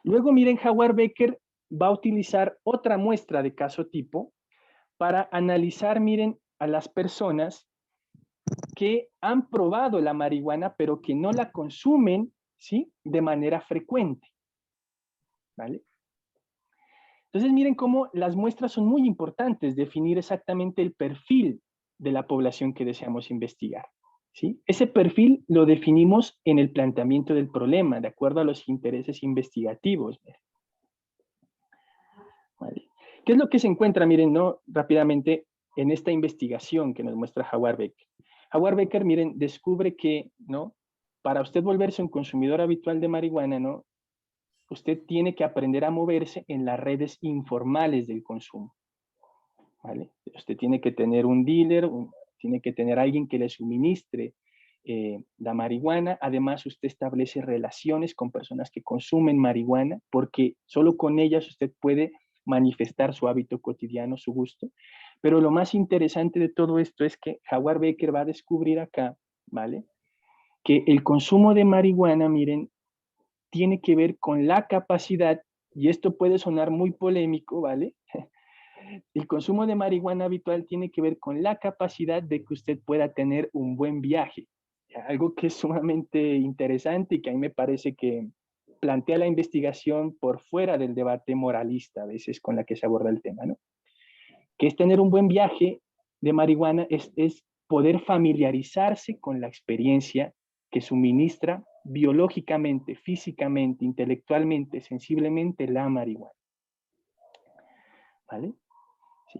Luego, miren, Howard Becker va a utilizar otra muestra de caso tipo para analizar, miren, a las personas que han probado la marihuana, pero que no la consumen, ¿sí?, de manera frecuente, ¿vale? Entonces, miren cómo las muestras son muy importantes, definir exactamente el perfil de la población que deseamos investigar, ¿sí? Ese perfil lo definimos en el planteamiento del problema, de acuerdo a los intereses investigativos, ¿vale? ¿Qué es lo que se encuentra? Miren, ¿no? Rápidamente, en esta investigación que nos muestra Howard Becker. Howard Becker, miren, descubre que, ¿no?, para usted volverse un consumidor habitual de marihuana, ¿no?, usted tiene que aprender a moverse en las redes informales del consumo, ¿vale? Usted tiene que tener un dealer, tiene que tener alguien que le suministre la marihuana. Además, usted establece relaciones con personas que consumen marihuana, porque solo con ellas usted puede manifestar su hábito cotidiano, su gusto. Pero lo más interesante de todo esto es que Howard Becker va a descubrir acá, ¿vale?, que el consumo de marihuana, miren, tiene que ver con la capacidad, y esto puede sonar muy polémico, ¿vale?, El consumo de marihuana habitual tiene que ver con la capacidad de que usted pueda tener un buen viaje. Algo que es sumamente interesante y que a mí me parece que plantea la investigación por fuera del debate moralista a veces con la que se aborda el tema, ¿no? Que es tener un buen viaje de marihuana, es poder familiarizarse con la experiencia que suministra biológicamente, físicamente, intelectualmente, sensiblemente la marihuana. ¿Vale? Sí.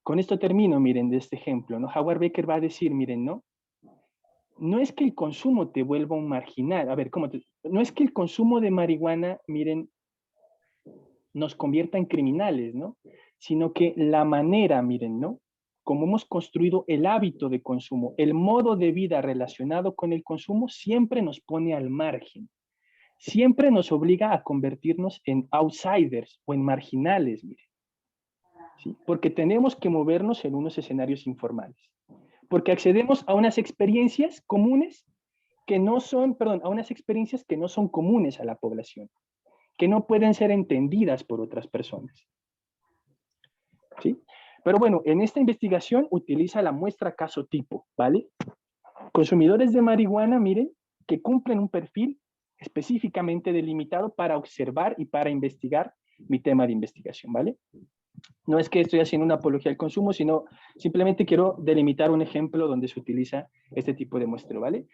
Con esto termino, miren, de este ejemplo, ¿no? Howard Becker va a decir, miren, ¿no? No es que el consumo te vuelva un marginal, a ver, no es que el consumo de marihuana, miren, nos convierta en criminales, ¿no? Sino que la manera, miren, ¿no? Como hemos construido el hábito de consumo, el modo de vida relacionado con el consumo, siempre nos pone al margen. Siempre nos obliga a convertirnos en outsiders o en marginales, miren. ¿Sí? Porque tenemos que movernos en unos escenarios informales. Porque accedemos a unas experiencias comunes que no son, perdón, a unas experiencias que no son comunes a la población, que no pueden ser entendidas por otras personas. ¿Sí? Pero bueno, en esta investigación utiliza la muestra caso tipo, ¿vale? Consumidores de marihuana, miren, que cumplen un perfil específicamente delimitado para observar y para investigar mi tema de investigación, ¿vale? No es que estoy haciendo una apología al consumo, sino simplemente quiero delimitar un ejemplo donde se utiliza este tipo de muestreo, ¿vale?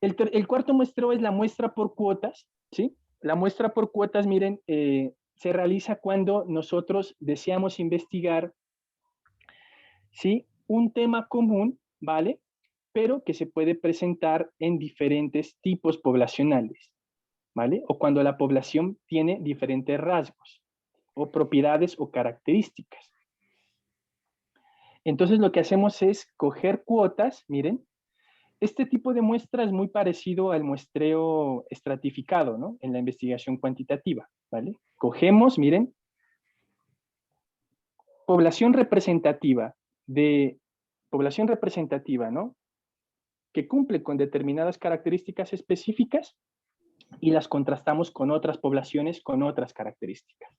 El cuarto muestreo es la muestra por cuotas, ¿sí? La muestra por cuotas, miren, se realiza cuando nosotros deseamos investigar, ¿sí? Un tema común, ¿vale? Pero que se puede presentar en diferentes tipos poblacionales, ¿vale? O cuando la población tiene diferentes rasgos, o propiedades o características. Entonces lo que hacemos es coger cuotas, miren, este tipo de muestra es muy parecido al muestreo estratificado, ¿no? En la investigación cuantitativa, ¿vale? Cogemos, miren, población representativa población representativa, ¿no? Que cumple con determinadas características específicas y las contrastamos con otras poblaciones con otras características,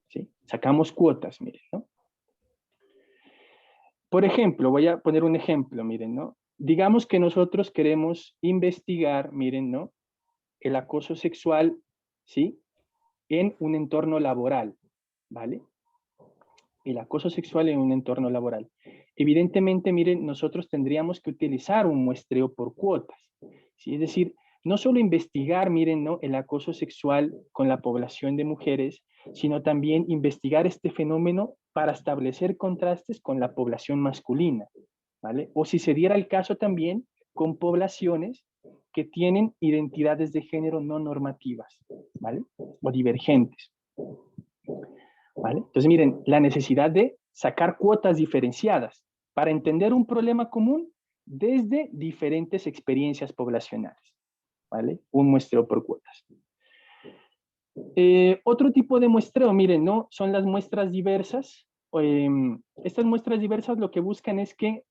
¿sí? Sacamos cuotas, miren, ¿no? Por ejemplo, voy a poner un ejemplo, miren, ¿no? Digamos que nosotros queremos investigar, miren, ¿no? El acoso sexual, ¿sí? En un entorno laboral, ¿vale? El acoso sexual en un entorno laboral. Evidentemente, miren, nosotros tendríamos que utilizar un muestreo por cuotas, ¿sí? Es decir, no solo investigar, miren, ¿no? El acoso sexual con la población de mujeres, sino también investigar este fenómeno para establecer contrastes con la población masculina, ¿vale? O si se diera el caso también con poblaciones que tienen identidades de género no normativas, ¿vale? O divergentes, ¿vale? Entonces, miren, la necesidad de sacar cuotas diferenciadas para entender un problema común desde diferentes experiencias poblacionales, ¿vale? Un muestreo por cuotas. Otro tipo de muestreo, miren, ¿no? Son las muestras diversas. Estas muestras diversas lo que buscan es que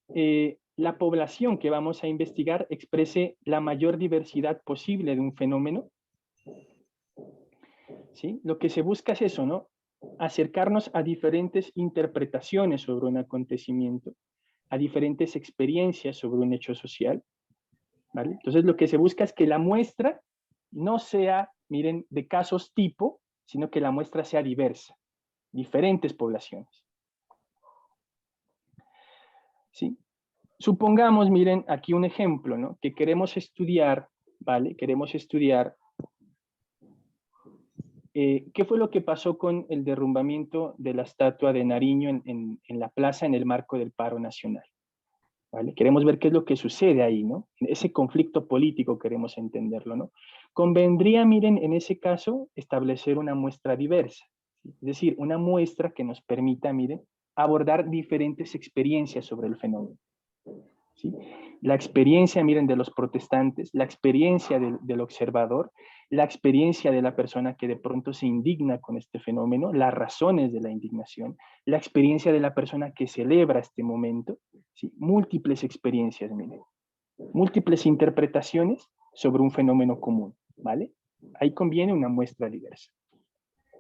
la población que vamos a investigar exprese la mayor diversidad posible de un fenómeno, ¿sí? Lo que se busca es eso, ¿no? Acercarnos a diferentes interpretaciones sobre un acontecimiento, a diferentes experiencias sobre un hecho social, ¿vale? Entonces lo que se busca es que la muestra no sea, miren, de casos tipo, sino que la muestra sea diversa, diferentes poblaciones, ¿sí? Supongamos, miren, aquí un ejemplo, ¿no? Que queremos estudiar, ¿vale? Queremos estudiar ¿qué fue lo que pasó con el derrumbamiento de la estatua de Nariño en la plaza en el marco del paro nacional? ¿Vale? Queremos ver qué es lo que sucede ahí, ¿no? Ese conflicto político queremos entenderlo, ¿no? Convendría, miren, en ese caso, establecer una muestra diversa, ¿sí? Es decir, una muestra que nos permita, miren, abordar diferentes experiencias sobre el fenómeno, ¿sí? La experiencia, miren, de los protestantes, la experiencia del observador, la experiencia de la persona que de pronto se indigna con este fenómeno, las razones de la indignación, la experiencia de la persona que celebra este momento, ¿sí? Múltiples experiencias, miren, múltiples interpretaciones sobre un fenómeno común, ¿vale? Ahí conviene una muestra diversa,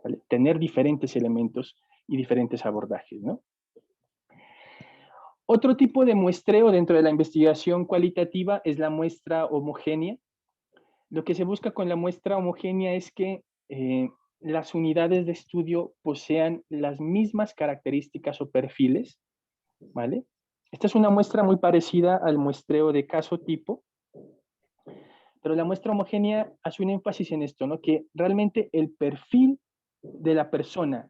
¿vale? Tener diferentes elementos y diferentes abordajes, ¿no? Otro tipo de muestreo dentro de la investigación cualitativa es la muestra homogénea. Lo que se busca con la muestra homogénea es que las unidades de estudio posean las mismas características o perfiles, ¿vale? Esta es una muestra muy parecida al muestreo de caso tipo, pero la muestra homogénea hace un énfasis en esto, ¿no? Que realmente el perfil de la persona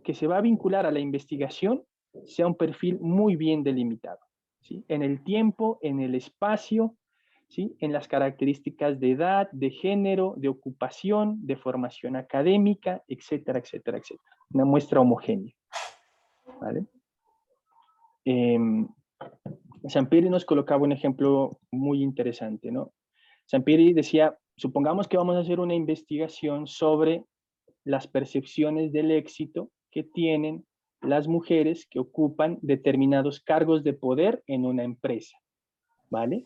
que se va a vincular a la investigación sea un perfil muy bien delimitado, ¿sí? En el tiempo, en el espacio, ¿sí? En las características de edad, de género, de ocupación, de formación académica, etcétera, etcétera, etcétera. Una muestra homogénea, ¿vale? Sampieri nos colocaba un ejemplo muy interesante, ¿no? Sampieri decía, supongamos que vamos a hacer una investigación sobre las percepciones del éxito que tienen las mujeres que ocupan determinados cargos de poder en una empresa, ¿vale?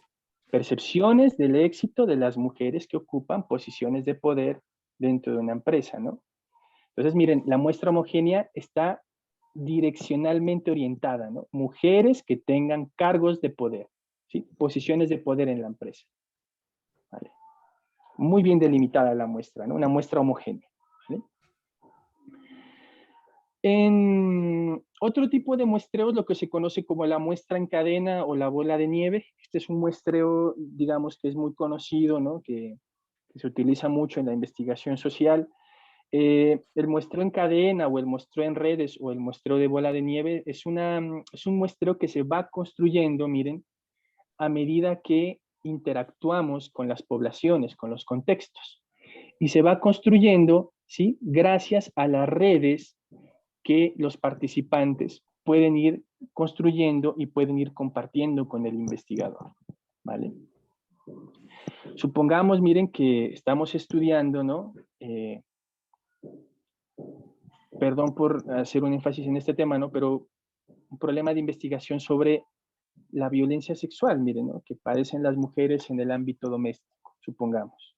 Percepciones del éxito de las mujeres que ocupan posiciones de poder dentro de una empresa, ¿no? Entonces, miren, la muestra homogénea está direccionalmente orientada, ¿no? Mujeres que tengan cargos de poder, ¿sí? Posiciones de poder en la empresa, ¿vale? Muy bien delimitada la muestra, ¿no? Una muestra homogénea, ¿vale? En otro tipo de muestreos, lo que se conoce como la muestra en cadena o la bola de nieve, este es un muestreo, digamos, que es muy conocido, ¿no? Que se utiliza mucho en la investigación social. El muestreo en cadena o el muestreo en redes o el muestreo de bola de nieve es un muestreo que se va construyendo, miren, a medida que interactuamos con las poblaciones, con los contextos. Y se va construyendo, ¿sí? Gracias a las redes que los participantes pueden ir construyendo y pueden ir compartiendo con el investigador, ¿vale? Supongamos, miren, que estamos estudiando, ¿no? Perdón por hacer un énfasis en este tema, ¿no? Pero un problema de investigación sobre la violencia sexual, miren, ¿no? Que padecen las mujeres en el ámbito doméstico, supongamos,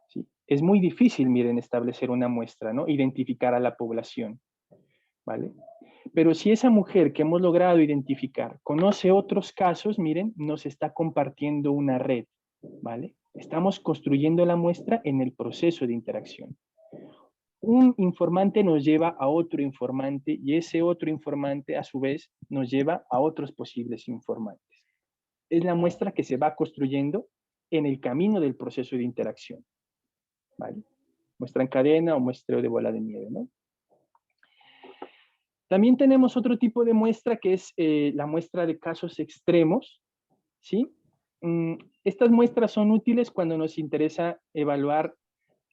¿sí? Es muy difícil, miren, establecer una muestra, ¿no? Identificar a la población, ¿vale? Pero si esa mujer que hemos logrado identificar conoce otros casos, miren, nos está compartiendo una red, ¿vale? Estamos construyendo la muestra en el proceso de interacción. Un informante nos lleva a otro informante y ese otro informante a su vez nos lleva a otros posibles informantes. Es la muestra que se va construyendo en el camino del proceso de interacción, ¿vale? Muestra en cadena o muestreo de bola de nieve, ¿no? También tenemos otro tipo de muestra que es la muestra de casos extremos, ¿sí? Estas muestras son útiles cuando nos interesa evaluar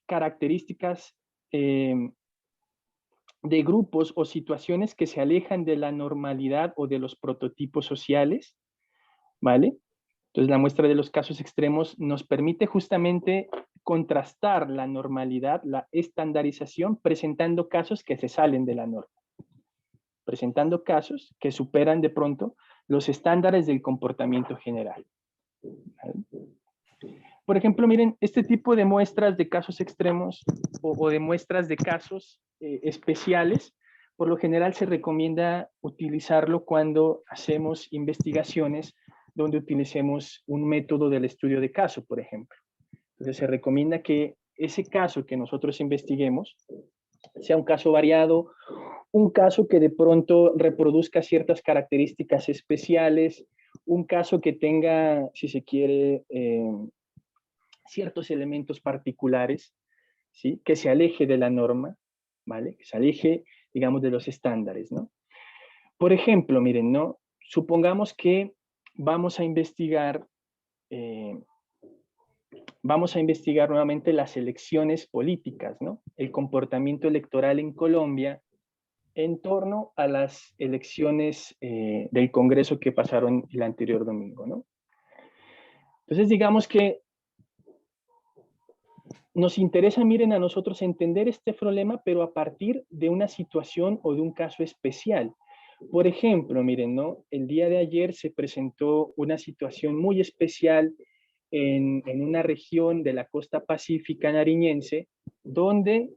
características de grupos o situaciones que se alejan de la normalidad o de los prototipos sociales, ¿vale? Entonces, la muestra de los casos extremos nos permite justamente contrastar la normalidad, la estandarización, presentando casos que se salen de la norma, presentando casos que superan de pronto los estándares del comportamiento general, ¿vale? Por ejemplo, miren, este tipo de muestras de casos extremos o de muestras de casos especiales, por lo general se recomienda utilizarlo cuando hacemos investigaciones donde utilicemos un método del estudio de caso, por ejemplo. Entonces se recomienda que ese caso que nosotros investiguemos sea un caso variado, un caso que de pronto reproduzca ciertas características especiales, un caso que tenga, si se quiere, ciertos elementos particulares, ¿sí? Que se aleje de la norma, ¿vale? Que se aleje, digamos, de los estándares, ¿no? Por ejemplo, miren, ¿no? Supongamos que vamos a investigar, eh, vamos a investigar nuevamente las elecciones políticas, ¿no? El comportamiento electoral en Colombia en torno a las elecciones del Congreso que pasaron el anterior domingo, ¿no? Entonces, digamos que nos interesa, miren, a nosotros entender este problema, pero a partir de una situación o de un caso especial. Por ejemplo, miren, ¿no? El día de ayer se presentó una situación muy especial en una región de la costa pacífica nariñense, donde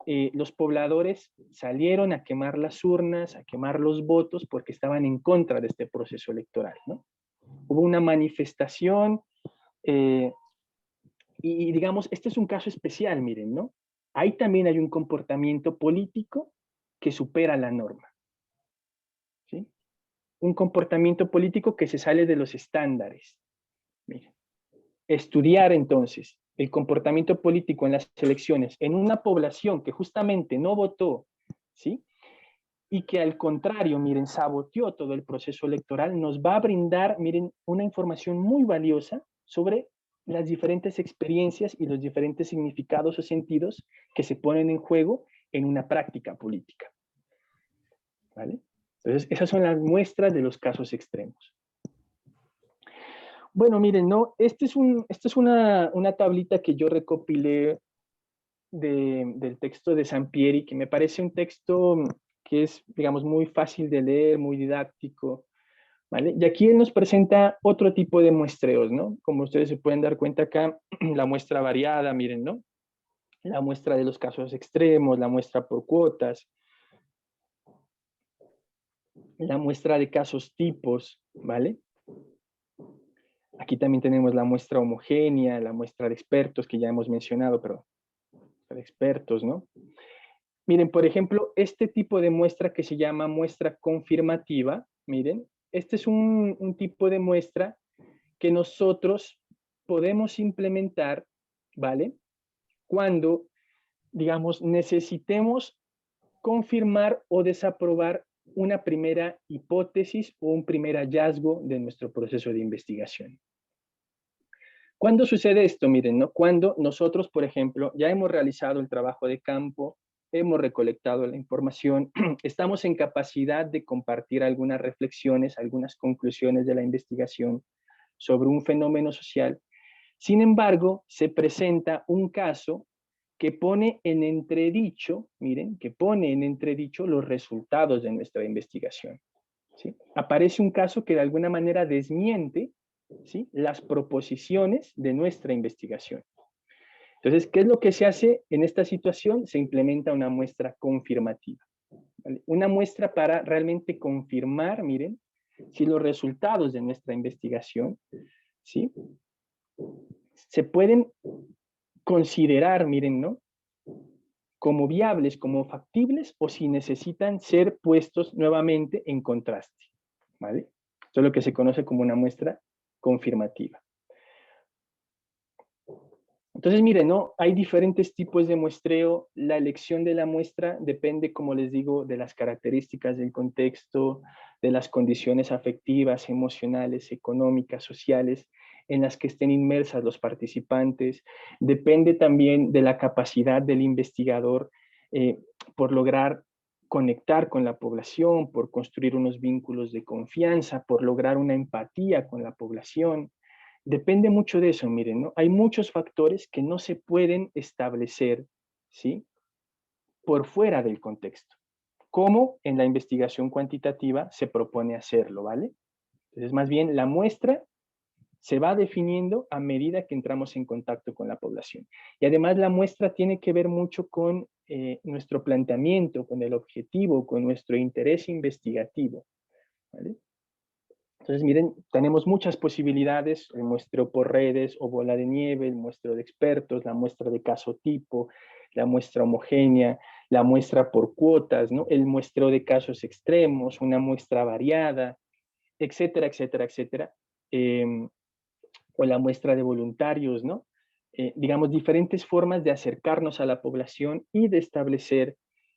los pobladores salieron a quemar las urnas, a quemar los votos porque estaban en contra de este proceso electoral, ¿no? Hubo una manifestación y digamos, este es un caso especial, miren, ¿no? Ahí también hay un comportamiento político que supera la norma, ¿sí? Un comportamiento político que se sale de los estándares. Miren, estudiar entonces el comportamiento político en las elecciones en una población que justamente no votó, ¿sí? Y que al contrario, miren, saboteó todo el proceso electoral, nos va a brindar, miren, una información muy valiosa sobre las diferentes experiencias y los diferentes significados o sentidos que se ponen en juego en una práctica política. ¿Vale? Entonces, esas son las muestras de los casos extremos. Bueno, miren, ¿no? Esta es una tablita que yo recopilé del texto de Sampieri, que me parece un texto que es, digamos, muy fácil de leer, muy didáctico, ¿vale? Y aquí él nos presenta otro tipo de muestreos, ¿no? Como ustedes se pueden dar cuenta acá, la muestra variada, miren, ¿no? La muestra de los casos extremos, la muestra por cuotas, la muestra de casos tipos, ¿vale? Aquí también tenemos la muestra homogénea, la muestra de expertos que ya hemos mencionado, pero de expertos, ¿no? Miren, por ejemplo, este tipo de muestra que se llama muestra confirmativa, miren, este es un tipo de muestra que nosotros podemos implementar, ¿vale? Cuando, digamos, necesitemos confirmar o desaprobar una primera hipótesis o un primer hallazgo de nuestro proceso de investigación. ¿Cuándo sucede esto? Miren, ¿no? Cuando nosotros, por ejemplo, ya hemos realizado el trabajo de campo, hemos recolectado la información, estamos en capacidad de compartir algunas reflexiones, algunas conclusiones de la investigación sobre un fenómeno social. Sin embargo, se presenta un caso que pone en entredicho, miren, que pone en entredicho los resultados de nuestra investigación, ¿sí? Aparece un caso que de alguna manera desmiente, ¿sí?, las proposiciones de nuestra investigación. Entonces, ¿qué es lo que se hace en esta situación? Se implementa una muestra confirmativa, ¿vale? Una muestra para realmente confirmar, miren, si los resultados de nuestra investigación, ¿sí?, se pueden considerar, miren, ¿no?, como viables, como factibles, o si necesitan ser puestos nuevamente en contraste, ¿vale? Esto es lo que se conoce como una muestra confirmativa. Entonces, miren, ¿no? Hay diferentes tipos de muestreo. La elección de la muestra depende, como les digo, de las características del contexto, de las condiciones afectivas, emocionales, económicas, sociales, en las que estén inmersas los participantes. Depende también de la capacidad del investigador por lograr conectar con la población, por construir unos vínculos de confianza, por lograr una empatía con la población. Depende mucho de eso, miren, ¿no? Hay muchos factores que no se pueden establecer, ¿sí?, por fuera del contexto, como en la investigación cuantitativa se propone hacerlo, ¿vale? Entonces, más bien, la muestra se va definiendo a medida que entramos en contacto con la población. Y además la muestra tiene que ver mucho con nuestro planteamiento, con el objetivo, con nuestro interés investigativo, ¿vale? Entonces, miren, tenemos muchas posibilidades, el muestreo por redes o bola de nieve, el muestreo de expertos, la muestra de caso tipo, la muestra homogénea, la muestra por cuotas, ¿no?, el muestreo de casos extremos, una muestra variada, etcétera, etcétera, etcétera. O la muestra de voluntarios, ¿no? Digamos, diferentes formas de acercarnos a la población y de establecer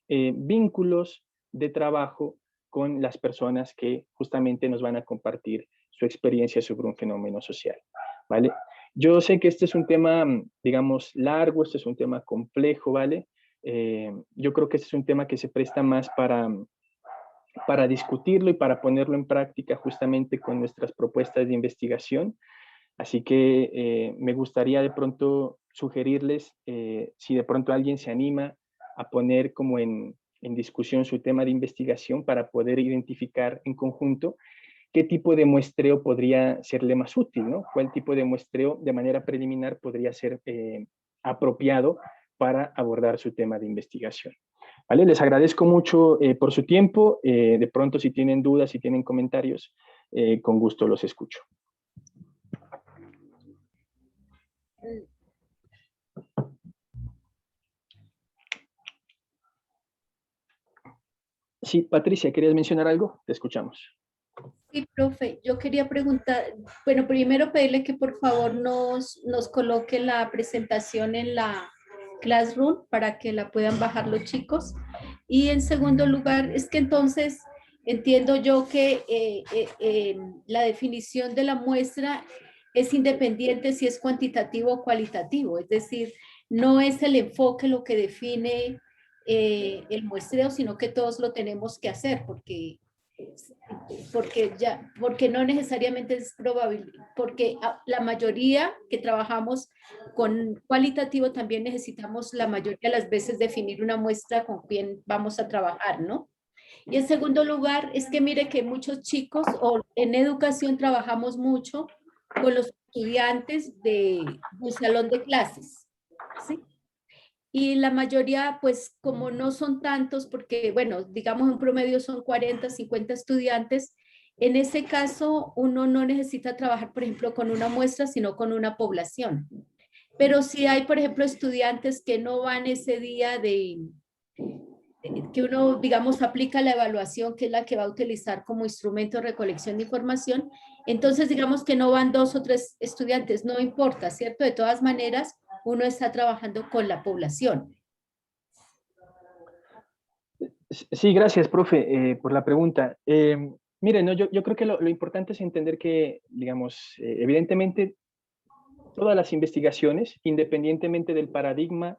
vínculos de trabajo con las personas que justamente nos van a compartir su experiencia sobre un fenómeno social, ¿vale? Yo sé que este es un tema, digamos, largo, este es un tema complejo, ¿vale? Yo creo que este es un tema que se presta más para discutirlo y para ponerlo en práctica justamente con nuestras propuestas de investigación. Así que me gustaría de pronto sugerirles, si de pronto alguien se anima a poner como en discusión su tema de investigación para poder identificar en conjunto qué tipo de muestreo podría serle más útil, ¿no? ¿Cuál tipo de muestreo de manera preliminar podría ser apropiado para abordar su tema de investigación. ¿Vale? Les agradezco mucho por su tiempo. De pronto, si tienen dudas, si tienen comentarios, con gusto los escucho. Sí, Patricia, ¿querías mencionar algo? Te escuchamos. Sí, profe, yo quería preguntar, bueno, primero pedirle que por favor nos coloque la presentación en la Classroom para que la puedan bajar los chicos. Y en segundo lugar, es que entonces entiendo yo que la definición de la muestra es independiente si es cuantitativo o cualitativo, es decir, no es el enfoque lo que define el muestreo, sino que todos lo tenemos que hacer, porque no necesariamente es probable, porque la mayoría que trabajamos con cualitativo también necesitamos la mayoría de las veces definir una muestra con quién vamos a trabajar, ¿no? Y en segundo lugar, es que mire que muchos chicos, o en educación trabajamos mucho con los estudiantes del salón de clases, ¿sí? Y la mayoría, pues como no son tantos, porque bueno, digamos en promedio son 40, 50 estudiantes, en ese caso uno no necesita trabajar, por ejemplo, con una muestra, sino con una población. Pero si hay, por ejemplo, estudiantes que no van ese día que uno, digamos, aplica la evaluación, que es la que va a utilizar como instrumento de recolección de información, entonces digamos que no van 2 o 3 estudiantes, no importa, ¿cierto? De todas maneras, uno está trabajando con la población. Sí, gracias, profe, por la pregunta. Miren, ¿no? yo creo que lo importante es entender que, digamos, evidentemente, todas las investigaciones, independientemente del paradigma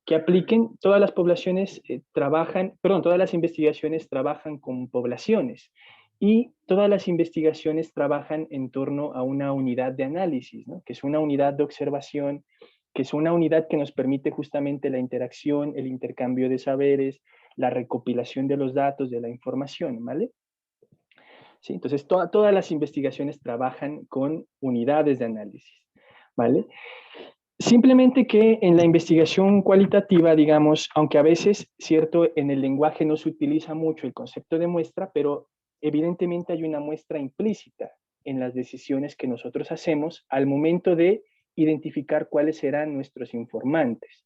que apliquen, todas las poblaciones todas las investigaciones trabajan con poblaciones y todas las investigaciones trabajan en torno a una unidad de análisis, ¿no? Que es una unidad de observación, que es una unidad que nos permite justamente la interacción, el intercambio de saberes, la recopilación de los datos, de la información, ¿vale? Sí, entonces, todas las investigaciones trabajan con unidades de análisis, ¿vale? Simplemente que en la investigación cualitativa, digamos, aunque a veces, cierto, en el lenguaje no se utiliza mucho el concepto de muestra, pero evidentemente hay una muestra implícita en las decisiones que nosotros hacemos al momento de identificar cuáles serán nuestros informantes,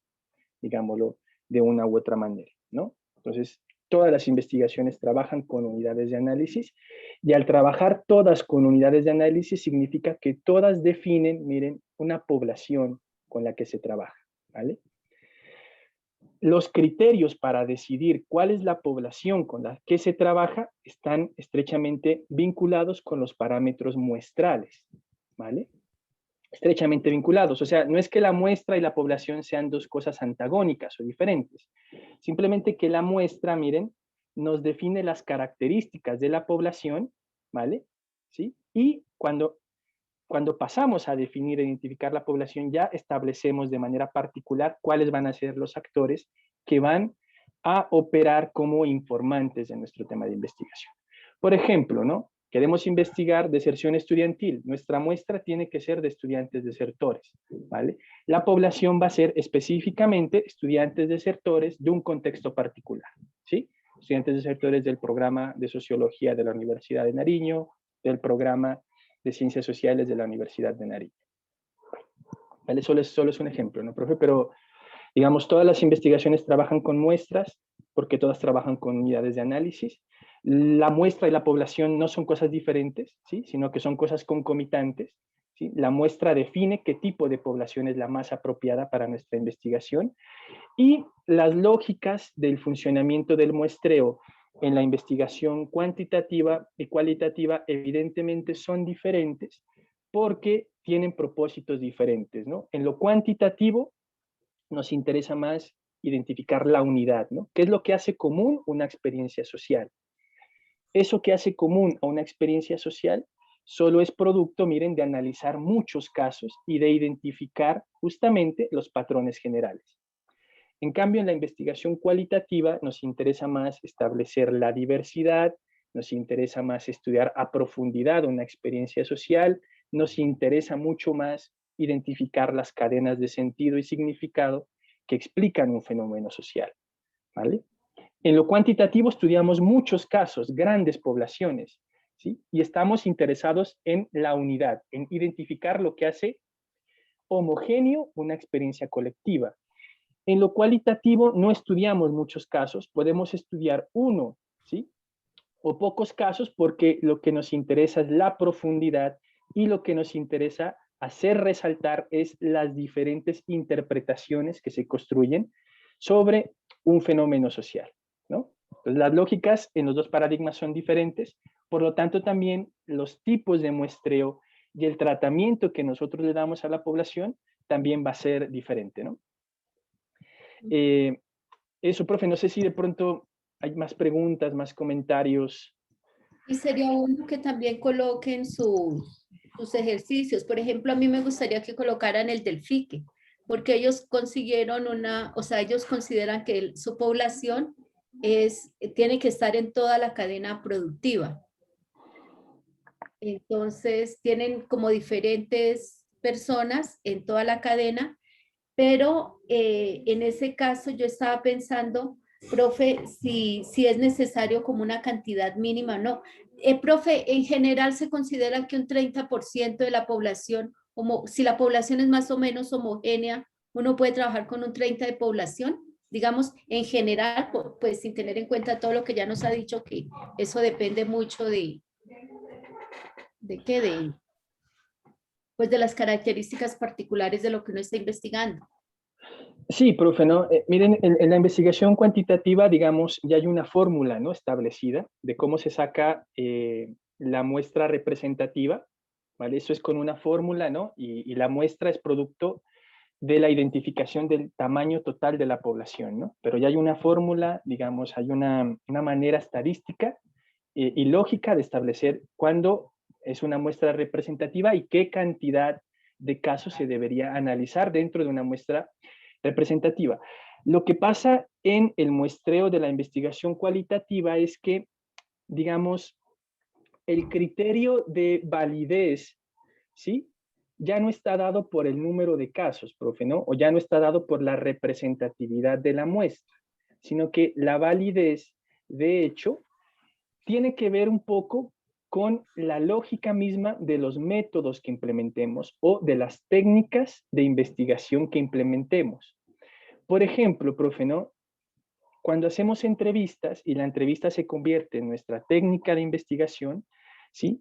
digámoslo de una u otra manera, ¿no? Entonces, todas las investigaciones trabajan con unidades de análisis y al trabajar todas con unidades de análisis significa que todas definen, miren, una población con la que se trabaja, ¿vale? Los criterios para decidir cuál es la población con la que se trabaja están estrechamente vinculados con los parámetros muestrales, ¿vale? Estrechamente vinculados. O sea, no es que la muestra y la población sean dos cosas antagónicas o diferentes. Simplemente que la muestra, miren, nos define las características de la población, ¿vale? ¿Sí? Y cuando pasamos a definir e identificar la población, ya establecemos de manera particular cuáles van a ser los actores que van a operar como informantes de nuestro tema de investigación. Por ejemplo, ¿no? Queremos investigar deserción estudiantil. Nuestra muestra tiene que ser de estudiantes desertores, ¿vale? La población va a ser específicamente estudiantes desertores de un contexto particular, ¿sí? Estudiantes desertores del programa de Sociología de la Universidad de Nariño, del programa de Ciencias Sociales de la Universidad de Nariño. ¿Vale? Solo es un ejemplo, ¿no, profe? Pero, digamos, todas las investigaciones trabajan con muestras, porque todas trabajan con unidades de análisis. La muestra y la población no son cosas diferentes, ¿sí? Sino que son cosas concomitantes, ¿sí? La muestra define qué tipo de población es la más apropiada para nuestra investigación y las lógicas del funcionamiento del muestreo en la investigación cuantitativa y cualitativa evidentemente son diferentes porque tienen propósitos diferentes, ¿no? En lo cuantitativo nos interesa más identificar la unidad, ¿no? ¿Qué es lo que hace común una experiencia social? Eso que hace común a una experiencia social solo es producto, miren, de analizar muchos casos y de identificar justamente los patrones generales. En cambio, en la investigación cualitativa nos interesa más establecer la diversidad, nos interesa más estudiar a profundidad una experiencia social, nos interesa mucho más identificar las cadenas de sentido y significado que explican un fenómeno social, ¿vale? En lo cuantitativo estudiamos muchos casos, grandes poblaciones, ¿sí? Y estamos interesados en la unidad, en identificar lo que hace homogéneo una experiencia colectiva. En lo cualitativo no estudiamos muchos casos, podemos estudiar uno, ¿sí? O pocos casos, porque lo que nos interesa es la profundidad y lo que nos interesa hacer resaltar es las diferentes interpretaciones que se construyen sobre un fenómeno social, ¿no? Entonces, las lógicas en los dos paradigmas son diferentes, por lo tanto también los tipos de muestreo y el tratamiento que nosotros le damos a la población también va a ser diferente, ¿no? Eso, profe, no sé si de pronto hay más preguntas, más comentarios. Y sería bueno que también coloquen sus ejercicios. Por ejemplo, a mí me gustaría que colocaran el del FIQUE, porque ellos consiguieron o sea, ellos consideran que su población tiene que estar en toda la cadena productiva. Entonces, tienen como diferentes personas en toda la cadena, pero en ese caso yo estaba pensando, profe, si es necesario como una cantidad mínima, no. Profe, en general se considera que un 30% de la población, como si la población es más o menos homogénea, uno puede trabajar con un 30% de población, digamos, en general, pues sin tener en cuenta todo lo que ya nos ha dicho, que eso depende mucho ¿de qué? Pues de las características particulares de lo que uno está investigando. Sí, profe, ¿no? Miren, en la investigación cuantitativa, digamos, ya hay una fórmula, ¿no? Establecida de cómo se saca la muestra representativa, ¿vale? Eso es con una fórmula, ¿no? Y la muestra es producto de la identificación del tamaño total de la población, ¿no? Pero ya hay una fórmula, digamos, hay una manera estadística y lógica de establecer cuándo es una muestra representativa y qué cantidad de casos se debería analizar dentro de una muestra representativa. Lo que pasa en el muestreo de la investigación cualitativa es que, digamos, el criterio de validez, ¿sí? Ya no está dado por el número de casos, profe, ¿no? O ya no está dado por la representatividad de la muestra, sino que la validez, de hecho, tiene que ver un poco con la lógica misma de los métodos que implementemos o de las técnicas de investigación que implementemos. Por ejemplo, profe, ¿no? Cuando hacemos entrevistas y la entrevista se convierte en nuestra técnica de investigación, ¿sí?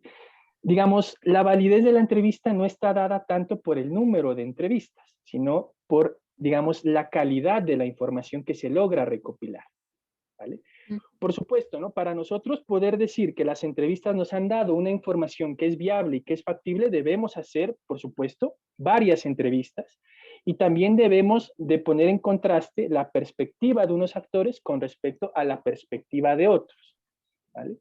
Digamos, la validez de la entrevista no está dada tanto por el número de entrevistas, sino por, digamos, la calidad de la información que se logra recopilar, ¿vale? Por supuesto, ¿no? Para nosotros poder decir que las entrevistas nos han dado una información que es viable y que es factible, debemos hacer, por supuesto, varias entrevistas y también debemos de poner en contraste la perspectiva de unos actores con respecto a la perspectiva de otros, ¿vale?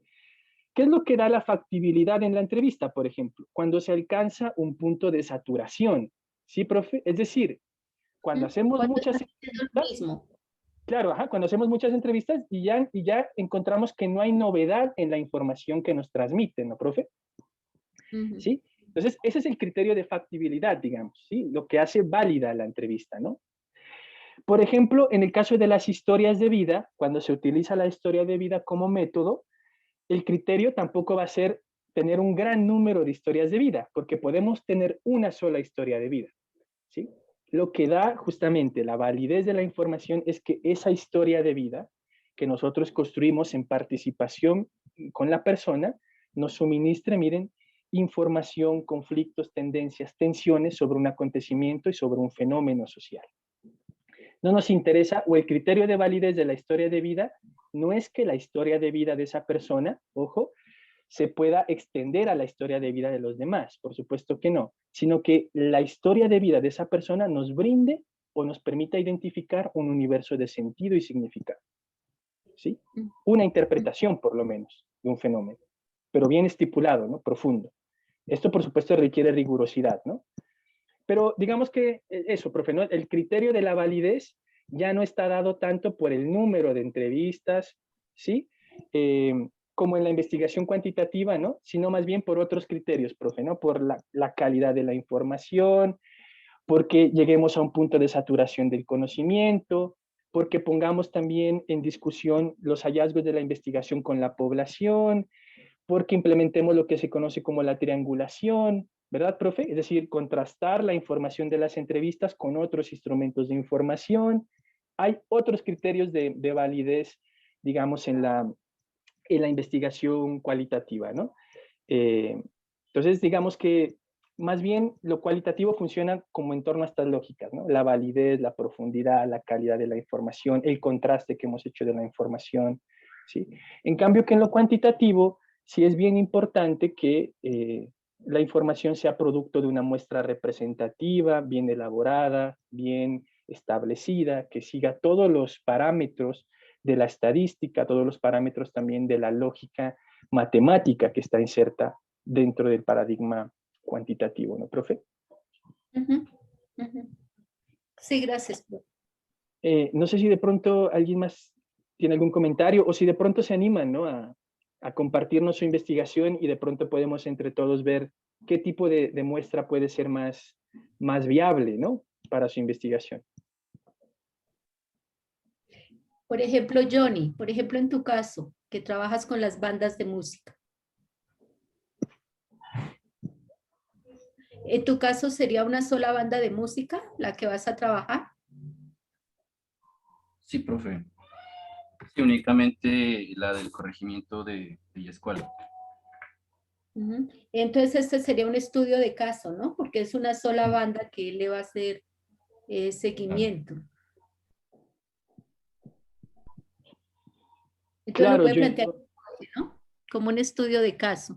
¿Qué es lo que da la factibilidad en la entrevista, por ejemplo? Cuando se alcanza un punto de saturación, ¿sí, profe? Es decir, cuando hacemos Cuando muchas está haciendo lo entrevistas, mismo. claro, ajá, cuando hacemos muchas entrevistas y ya encontramos que no hay novedad en la información que nos transmiten, ¿no, profe? Ujú. ¿Sí? Entonces, ese es el criterio de factibilidad, digamos, ¿sí? Lo que hace válida la entrevista, ¿no? Por ejemplo, en el caso de las historias de vida, cuando se utiliza la historia de vida como método, el criterio tampoco va a ser tener un gran número de historias de vida, porque podemos tener una sola historia de vida, ¿sí? Lo que da justamente la validez de la información es que esa historia de vida que nosotros construimos en participación con la persona nos suministre, miren, información, conflictos, tendencias, tensiones sobre un acontecimiento y sobre un fenómeno social. No nos interesa, o el criterio de validez de la historia de vida no es que la historia de vida de esa persona, ojo, se pueda extender a la historia de vida de los demás, por supuesto que no, sino que la historia de vida de esa persona nos brinde o nos permita identificar un universo de sentido y significado, ¿sí? Una interpretación, por lo menos, de un fenómeno, pero bien estipulado, ¿no? Profundo. Esto, por supuesto, requiere rigurosidad, ¿no? Pero digamos que eso, profe, ¿no? El criterio de la validez ya no está dado tanto por el número de entrevistas, ¿sí? Como en la investigación cuantitativa, ¿no? Sino más bien por otros criterios, profe, ¿no? Por la calidad de la información, porque lleguemos a un punto de saturación del conocimiento, porque pongamos también en discusión los hallazgos de la investigación con la población, porque implementemos lo que se conoce como la triangulación, ¿verdad, profe? Es decir, contrastar la información de las entrevistas con otros instrumentos de información. Hay otros criterios de validez, digamos, en la investigación cualitativa, ¿no? Entonces, digamos que más bien lo cualitativo funciona como en torno a estas lógicas, ¿no? La validez, la profundidad, la calidad de la información, el contraste que hemos hecho de la información, ¿sí? En cambio que en lo cuantitativo sí es bien importante que la información sea producto de una muestra representativa, bien elaborada, bien establecida, que siga todos los parámetros de la estadística, todos los parámetros también de la lógica matemática que está inserta dentro del paradigma cuantitativo, ¿no, profe? Ujú, ujú. Sí, gracias, profe. No sé si de pronto alguien más tiene algún comentario o si de pronto se animan, ¿no? A compartirnos su investigación y de pronto podemos entre todos ver qué tipo de muestra puede ser más viable, ¿no? Para su investigación. Por ejemplo, Johnny, por ejemplo, en tu caso, que trabajas con las bandas de música. ¿En tu caso sería una sola banda de música la que vas a trabajar? Sí, profe. Sí, únicamente la del corregimiento de Villa Escuela. Ujú. Entonces, este sería un estudio de caso, ¿no? Porque es una sola banda que le va a hacer seguimiento. Entonces lo Claro, puede yo plantear, ¿no? Como un estudio de caso.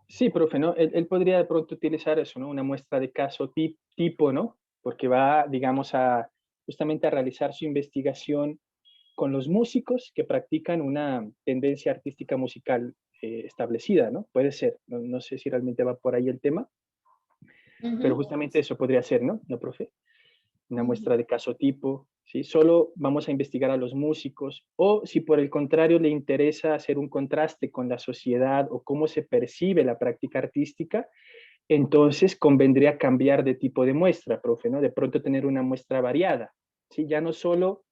sí, profe, ¿no? Él podría de pronto utilizar eso, ¿no? Una muestra de caso tipo, ¿no? Porque va, digamos, justamente a realizar su investigación con los músicos que practican una tendencia artística musical establecida, ¿no? Puede ser, no sé si realmente va por ahí el tema, pero Ujú. justamente eso podría ser, ¿no? ¿No, profe? Una Ujú. muestra de caso tipo, ¿sí? Solo vamos a investigar a los músicos, o si por el contrario le interesa hacer un contraste con la sociedad o cómo se percibe la práctica artística, entonces convendría cambiar de tipo de muestra, profe, ¿no? De pronto tener una muestra variada, ¿sí? Ya no solo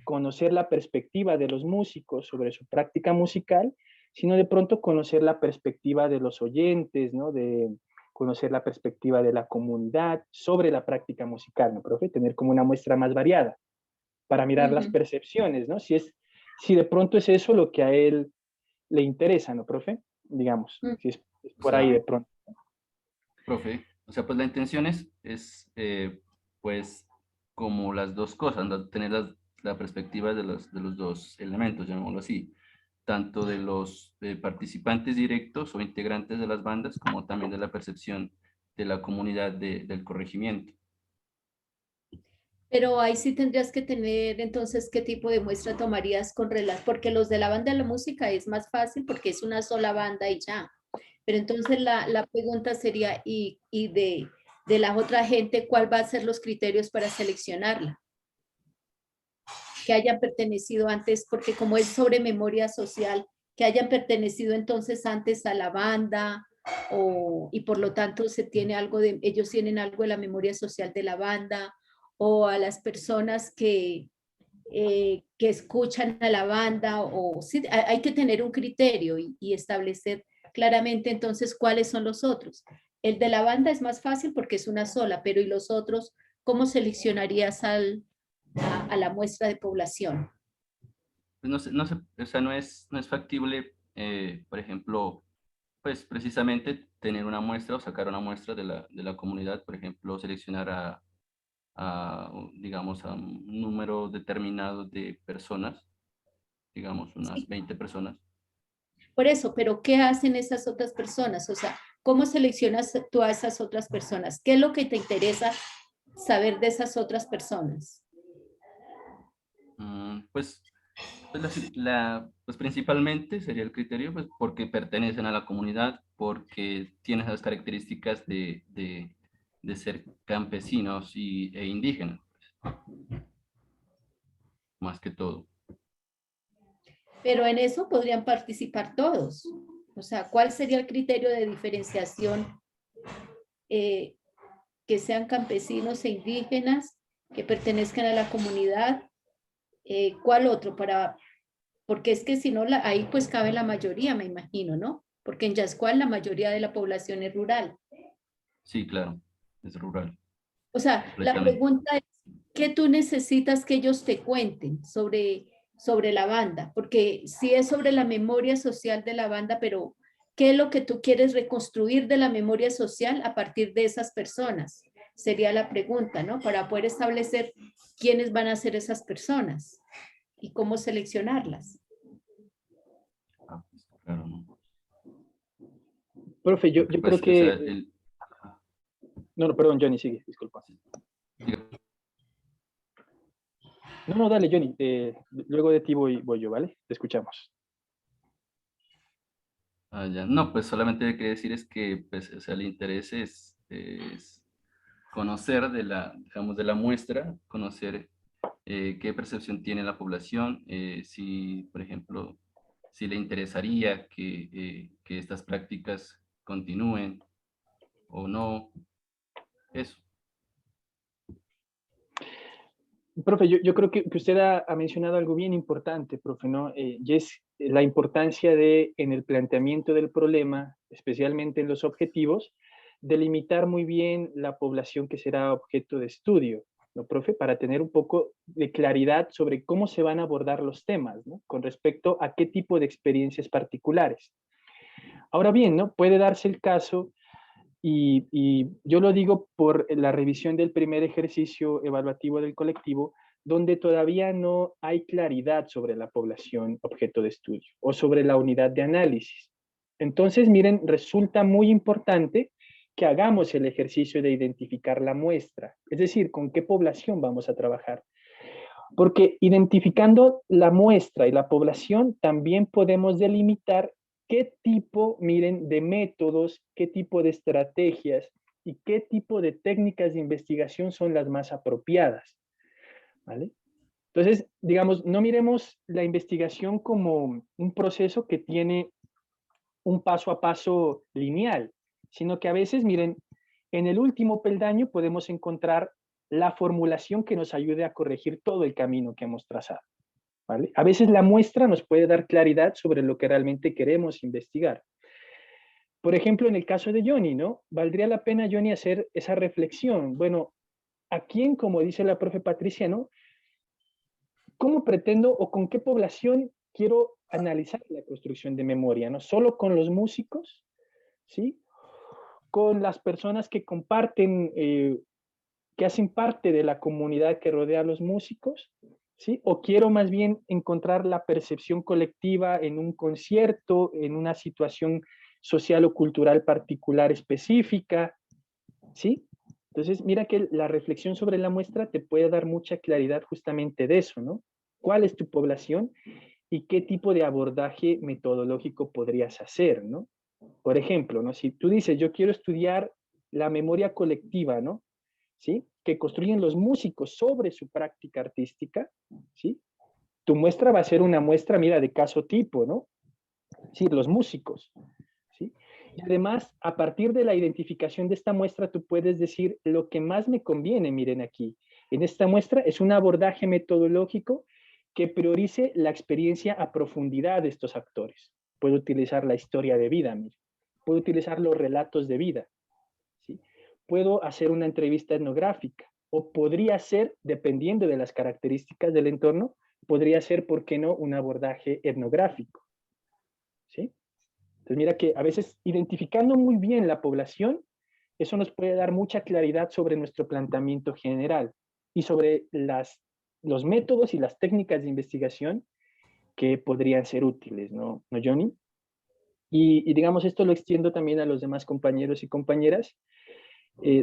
conocer la perspectiva de los músicos sobre su práctica musical, sino de pronto conocer la perspectiva de los oyentes, ¿no? De conocer la perspectiva de la comunidad sobre la práctica musical, ¿no, profe? Tener como una muestra más variada para mirar las Ujú. percepciones, ¿no? Si de pronto es eso lo que a él le interesa, ¿no, profe? Digamos, Ujú. si es O por ahí sea, de pronto. profe, o sea, pues la intención pues, como las dos cosas, ¿no? Tener la perspectiva de los dos elementos, llamémoslo así, tanto de los participantes directos o integrantes de las bandas, como también de la percepción de la comunidad del corregimiento. Pero ahí sí tendrías que tener entonces qué tipo de muestra tomarías con relación, porque los de la banda de la música es más fácil porque es una sola banda y ya. Pero entonces la pregunta sería, ¿y de la otra gente, cuál va a ser los criterios para seleccionarla? Que hayan pertenecido antes, porque como es sobre memoria social, que hayan pertenecido entonces antes a la banda, y por lo tanto se tiene algo de, ellos tienen algo de la memoria social de la banda, o a las personas que escuchan a la banda, o sí, hay que tener un criterio y establecer claramente entonces cuáles son los otros. El de la banda es más fácil porque es una sola, pero ¿y los otros? ¿Cómo seleccionarías a la muestra de población? Pues o sea, no es factible, por ejemplo, pues precisamente tener una muestra o sacar una muestra de la comunidad, por ejemplo, seleccionar digamos, a un número determinado de personas, digamos, unas Sí, 20 personas. por eso, pero ¿qué hacen esas otras personas? O sea, ¿cómo seleccionas tú a esas otras personas? ¿Qué es lo que te interesa saber de esas otras personas? Pues, pues principalmente sería el criterio, pues porque pertenecen a la comunidad, porque tienen esas características de ser campesinos e indígenas, más que todo. Pero en eso podrían participar todos. O sea, ¿cuál sería el criterio de diferenciación? Que sean campesinos e indígenas, que pertenezcan a la comunidad. ¿Cuál otro? Porque es que si no, ahí pues cabe la mayoría, me imagino, ¿no? Porque en Yascual la mayoría de la población es rural. Sí, claro, es rural, O sea, la completamente. pregunta es, ¿qué tú necesitas que ellos te cuenten sobre la banda? Porque sí es sobre la memoria social de la banda, pero ¿qué es lo que tú quieres reconstruir de la memoria social a partir de esas personas? Sería la pregunta, ¿no? Para poder establecer quiénes van a ser esas personas y cómo seleccionarlas. Ah, pues, claro, ¿no? Profe, Lo que yo creo pasa, o sea, que... No, no, perdón, Johnny, sigue, disculpa. No, no, dale, Johnny. Luego de ti voy yo, ¿vale? Te escuchamos. Ya. No, pues solamente lo que quería decir es que, pues, o sea, el interés es conocer de la, digamos, de la muestra, conocer qué percepción tiene la población, si, por ejemplo, si le interesaría que estas prácticas continúen o no, eso. Profe, yo creo que usted ha mencionado algo bien importante, profe, ¿no? Y es la importancia de, en el planteamiento del problema, especialmente en los objetivos, delimitar muy bien la población que será objeto de estudio, ¿no, profe? Para tener un poco de claridad sobre cómo se van a abordar los temas, ¿no? Con respecto a qué tipo de experiencias particulares. Ahora bien, ¿no? Puede darse el caso, y yo lo digo por la revisión del primer ejercicio evaluativo del colectivo, donde todavía no hay claridad sobre la población objeto de estudio o sobre la unidad de análisis. Entonces, miren, resulta muy importante que hagamos el ejercicio de identificar la muestra, es decir, con qué población vamos a trabajar. Porque identificando la muestra y la población, también podemos delimitar qué tipo, miren, de métodos, qué tipo de estrategias y qué tipo de técnicas de investigación son las más apropiadas, ¿vale? Entonces, digamos, no miremos la investigación como un proceso que tiene un paso a paso lineal, sino que a veces, miren, en el último peldaño podemos encontrar la formulación que nos ayude a corregir todo el camino que hemos trazado, ¿vale? A veces la muestra nos puede dar claridad sobre lo que realmente queremos investigar. Por ejemplo, en el caso de Johnny, ¿no? Valdría la pena, Johnny, hacer esa reflexión. Bueno, ¿a quién, como dice la profe Patricia, ¿no? ¿Cómo pretendo o con qué población quiero analizar la construcción de memoria, ¿no? ¿Solo con los músicos? ¿Sí? ¿Con las personas que comparten, que hacen parte de la comunidad que rodea a los músicos? ¿Sí? ¿O quiero más bien encontrar la percepción colectiva en un concierto, en una situación social o cultural particular específica? ¿Sí? Entonces, mira que la reflexión sobre la muestra te puede dar mucha claridad justamente de eso, ¿no? ¿Cuál es tu población y qué tipo de abordaje metodológico podrías hacer, ¿no? Por ejemplo, ¿no? Si tú dices, yo quiero estudiar la memoria colectiva, ¿no? ¿Sí? Que construyen los músicos sobre su práctica artística, ¿sí? Tu muestra va a ser una muestra, mira, de caso tipo, ¿no? Sí, los músicos, ¿sí? Y además, a partir de la identificación de esta muestra, tú puedes decir lo que más me conviene, miren aquí. En esta muestra es un abordaje metodológico que priorice la experiencia a profundidad de estos actores. Puedo utilizar la historia de vida, mire. Puedo utilizar los relatos de vida, ¿sí? Puedo hacer una entrevista etnográfica o podría ser, dependiendo de las características del entorno, podría ser, ¿por qué no?, un abordaje etnográfico, ¿sí? Entonces, mira que a veces identificando muy bien la población, eso nos puede dar mucha claridad sobre nuestro planteamiento general y sobre los métodos y las técnicas de investigación que podrían ser útiles, ¿no, Johnny? Y digamos, esto lo extiendo también a los demás compañeros y compañeras,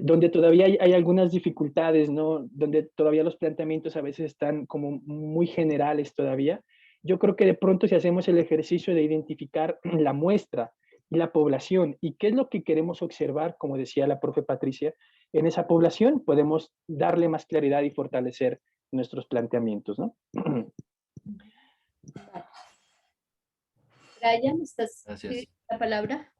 donde todavía hay algunas dificultades, ¿no? Donde todavía los planteamientos a veces están como muy generales todavía. Yo creo que de pronto si hacemos el ejercicio de identificar la muestra y la población y qué es lo que queremos observar, como decía la profe Patricia, en esa población podemos darle más claridad y fortalecer nuestros planteamientos, ¿no? Brian, ¿estás Gracias. pidiendo la palabra?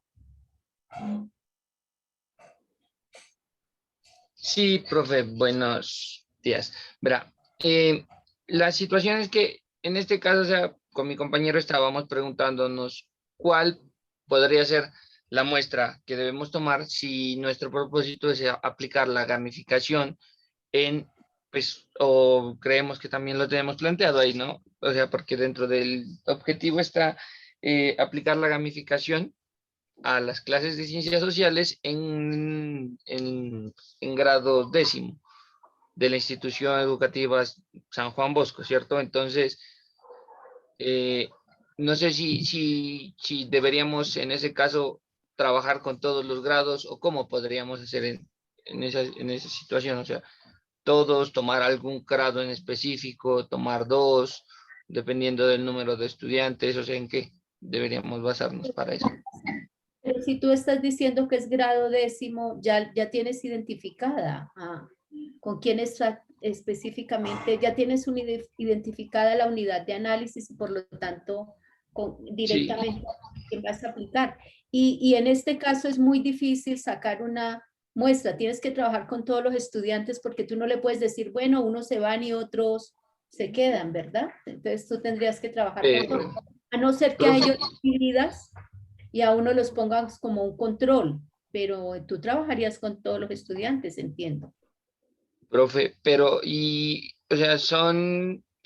Sí, profe, buenos días. Verá, la situación es que en este caso, o sea, con mi compañero estábamos preguntándonos cuál podría ser la muestra que debemos tomar si nuestro propósito es aplicar la gamificación en, pues, o creemos que también lo tenemos planteado ahí, ¿no? O sea, porque dentro del objetivo está aplicar la gamificación a las clases de ciencias sociales en grado 10º de la institución educativa San Juan Bosco, ¿cierto? Entonces, eh, no sé si deberíamos en ese caso trabajar con todos los grados o cómo podríamos hacer en esa situación, o sea, todos, tomar algún grado en específico, tomar dos, dependiendo del número de estudiantes, o sea, en qué deberíamos basarnos para eso. Pero si tú estás diciendo que es grado 10º, ya tienes identificada con quién está específicamente, ya tienes identificada la unidad de análisis y por lo tanto directamente quién vas a aplicar. Y en este caso es muy difícil sacar una muestra, tienes que trabajar con todos los estudiantes porque tú no le puedes decir, bueno, unos se van y otros se quedan, ¿verdad? Entonces tú tendrías que trabajar con todos, a no ser que a ellos dividas y a uno los pongas como un control, pero tú trabajarías con todos los estudiantes, entiendo. Profe, pero o sea,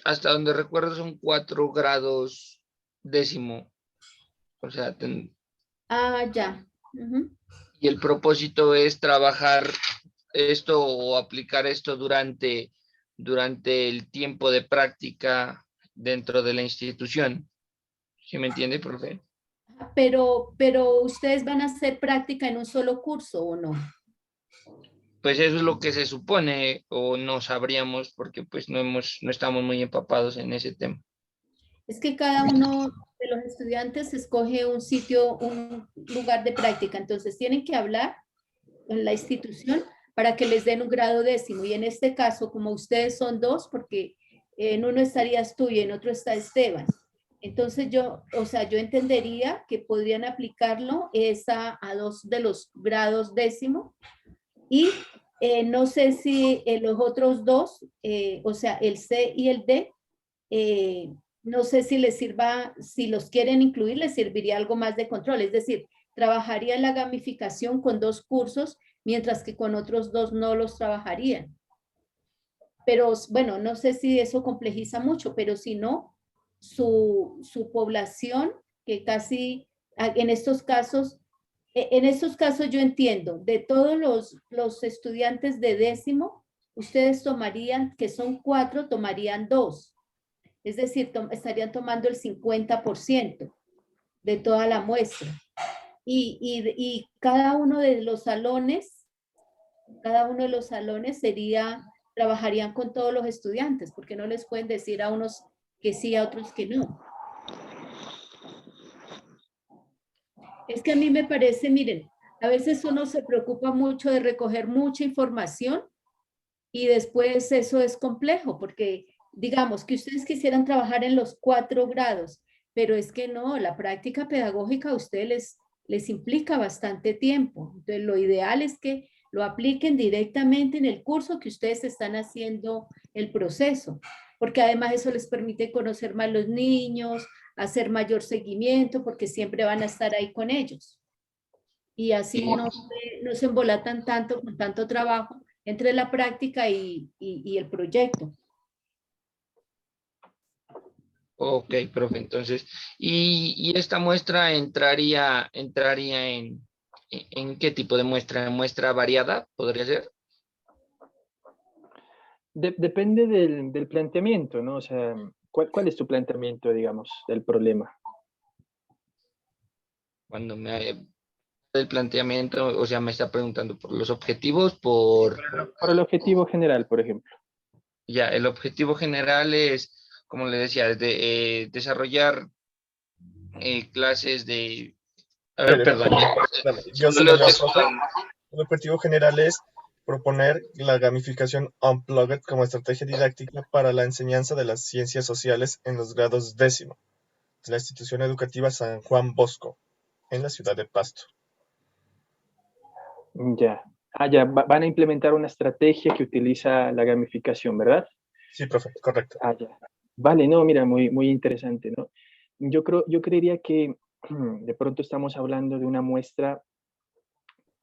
hasta donde recuerdo, son 4 grados 10º. O sea, Ya. y el propósito es trabajar esto o aplicar esto durante el tiempo de práctica dentro de la institución. ¿Sí me entiende, profe? Pero ustedes van a hacer práctica en un solo curso, ¿o no? Pues eso es lo que se supone, o no sabríamos porque pues no estamos muy empapados en ese tema. Es que cada uno de los estudiantes escoge un sitio, un lugar de práctica, entonces tienen que hablar en la institución para que les den un grado 10º. Y en este caso, como ustedes son dos, porque en uno estarías tú y en otro está Esteban. Entonces yo entendería que podrían aplicarlo a 2 de los grados 10º y no sé si los otros 2, o sea, el C y el D, no sé si les sirva, si los quieren incluir, les serviría algo más de control. Es decir, trabajaría la gamificación con 2 cursos, mientras que con otros 2 no los trabajarían. Pero bueno, no sé si eso complejiza mucho, pero si no, su población, que casi en estos casos yo entiendo, de todos los estudiantes de 10º, ustedes tomarían, que son 4, tomarían 2. Es decir, estarían tomando el 50% de toda la muestra. Y cada uno de los salones trabajarían con todos los estudiantes, porque no les pueden decir a unos que sí, a otros que no. Es que a mí me parece, miren, a veces uno se preocupa mucho de recoger mucha información y después eso es complejo, porque digamos que ustedes quisieran trabajar en los 4 grados, pero es que no, la práctica pedagógica a ustedes les implica bastante tiempo. Entonces lo ideal es que lo apliquen directamente en el curso que ustedes están haciendo el proceso, porque además eso les permite conocer más los niños, hacer mayor seguimiento, porque siempre van a estar ahí con ellos. Y así no se embolatan tanto con tanto trabajo entre la práctica y el proyecto. Ok, profe, entonces, ¿y esta muestra entraría en qué tipo de muestra? ¿Muestra variada podría ser? Depende del planteamiento, ¿no? O sea, ¿cuál es tu planteamiento, digamos, del problema? Cuando el planteamiento, o sea, me está preguntando por los objetivos, Por el objetivo general, por ejemplo. Ya, el objetivo general es, como le decía, desarrollar clases de... A ver, perdón. Yo se lo leo, profe. El objetivo general es proponer la gamificación Unplugged como estrategia didáctica para la enseñanza de las ciencias sociales en los grados 10º. de la institución educativa San Juan Bosco, en la ciudad de Pasto. Ya. Ya van a implementar una estrategia que utiliza la gamificación, ¿verdad? Sí, profe, correcto. Ya. Vale, no, mira, muy interesante, ¿no? Yo creería que de pronto estamos hablando de una muestra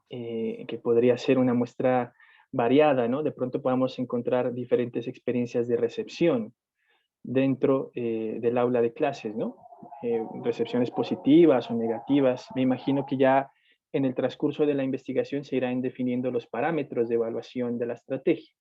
que podría ser una muestra variada, ¿no? De pronto podamos encontrar diferentes experiencias de recepción dentro del aula de clases, ¿no? Recepciones positivas o negativas. Me imagino que ya en el transcurso de la investigación se irán definiendo los parámetros de evaluación de la estrategia,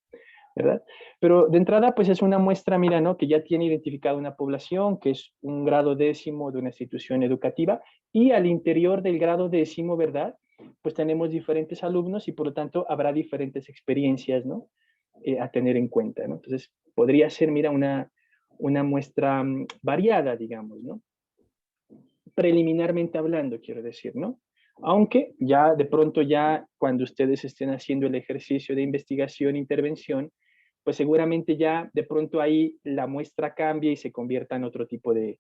¿verdad? Pero de entrada, pues es una muestra, mira, ¿no? Que ya tiene identificada una población, que es un grado décimo de una institución educativa, y al interior del grado décimo, ¿verdad? Pues tenemos diferentes alumnos y por lo tanto habrá diferentes experiencias, ¿no? A tener en cuenta, ¿no? Entonces, podría ser, mira, una muestra variada, digamos, ¿no? Preliminarmente hablando, quiero decir, ¿no? Aunque ya de pronto ya cuando ustedes estén haciendo el ejercicio de investigación e intervención, pues seguramente ya de pronto ahí la muestra cambia y se convierta en otro tipo de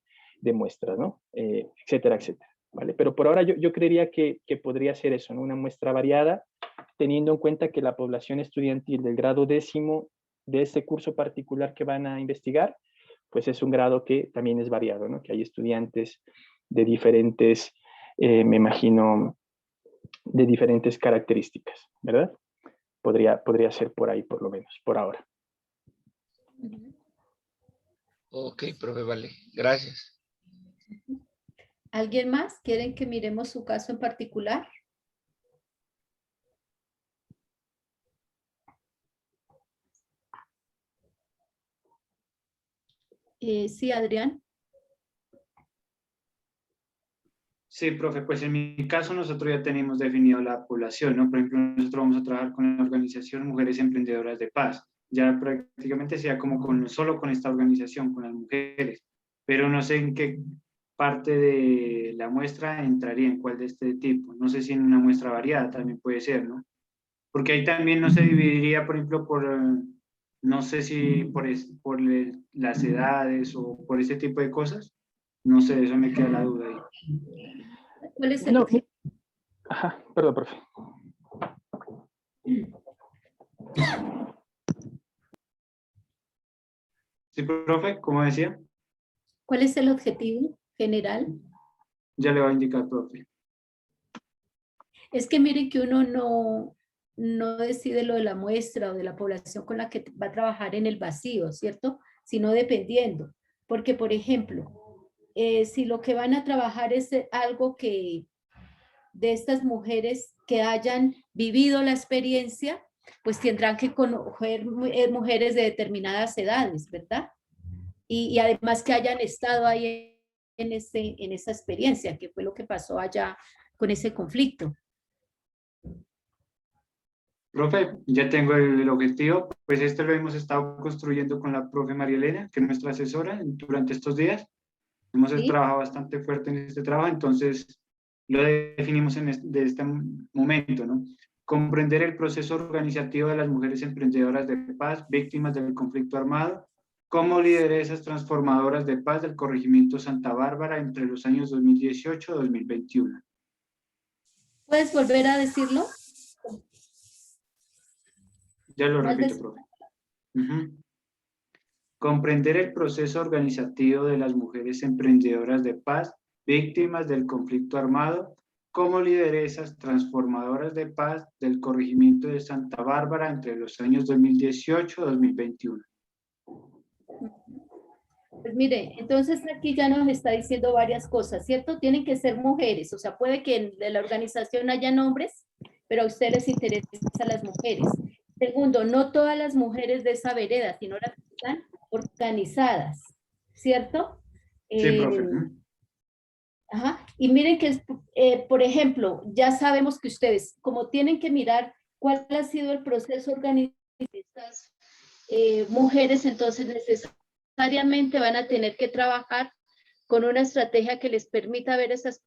muestras, ¿no? Etcétera, etcétera, ¿vale? Pero por ahora yo creería que podría ser eso, ¿no? Una muestra variada, teniendo en cuenta que la población estudiantil del grado décimo de este curso particular que van a investigar, pues es un grado que también es variado, ¿no? Que hay estudiantes de diferentes, me imagino, de diferentes características, ¿verdad? Podría ser por ahí, por lo menos, por ahora. Ok, profe, vale. Gracias. ¿Alguien más? ¿Quieren que miremos su caso en particular? Sí, Adrián. Sí, profe, pues en mi caso nosotros ya tenemos definido la población, ¿no? Por ejemplo, nosotros vamos a trabajar con la organización Mujeres Emprendedoras de Paz. Ya prácticamente sea como solo con esta organización, con las mujeres, pero no sé en qué parte de la muestra entraría, en cuál de este tipo. No sé si en una muestra variada también puede ser, ¿no? Porque ahí también no se dividiría, por ejemplo, no sé si las edades o por ese tipo de cosas. No sé, eso me queda la duda ahí. ¿Cuál es el No, objetivo? ajá, perdón, profe. Sí, profe, como decía, ¿Cuál es el objetivo general? ya le va a indicar, profe. Es que miren que uno no decide lo de la muestra o de la población con la que va a trabajar en el vacío, ¿cierto? Sino dependiendo. Porque, por ejemplo, si lo que van a trabajar es algo que de estas mujeres que hayan vivido la experiencia, pues tendrán que conocer mujeres de determinadas edades, ¿verdad? Y además que hayan estado ahí en esa experiencia, que fue lo que pasó allá con ese conflicto. Profe, ya tengo el objetivo, pues este lo hemos estado construyendo con la profe María Elena, que es nuestra asesora durante estos días. Hemos ¿Sí? trabajado bastante fuerte en este trabajo, entonces lo definimos de este momento, ¿no? Comprender el proceso organizativo de las mujeres emprendedoras de paz, víctimas del conflicto armado, como lideresas transformadoras de paz del corregimiento Santa Bárbara entre los años 2018 y 2021. ¿Puedes volver a decirlo? Ya lo Más repito, profe. Comprender el proceso organizativo de las mujeres emprendedoras de paz, víctimas del conflicto armado, como lideresas transformadoras de paz del corregimiento de Santa Bárbara entre los años 2018 y 2021. Pues mire, entonces aquí ya nos está diciendo varias cosas, ¿cierto? Tienen que ser mujeres, o sea, puede que de la organización haya hombres, pero a ustedes les interesan las mujeres. Segundo, no todas las mujeres de esa vereda, sino las que están organizadas, ¿cierto? Sí, profe. Ajá. Y miren que, por ejemplo, ya sabemos que ustedes, como tienen que mirar cuál ha sido el proceso organizativo de estas mujeres, entonces necesariamente van a tener que trabajar con una estrategia que les permita ver esas,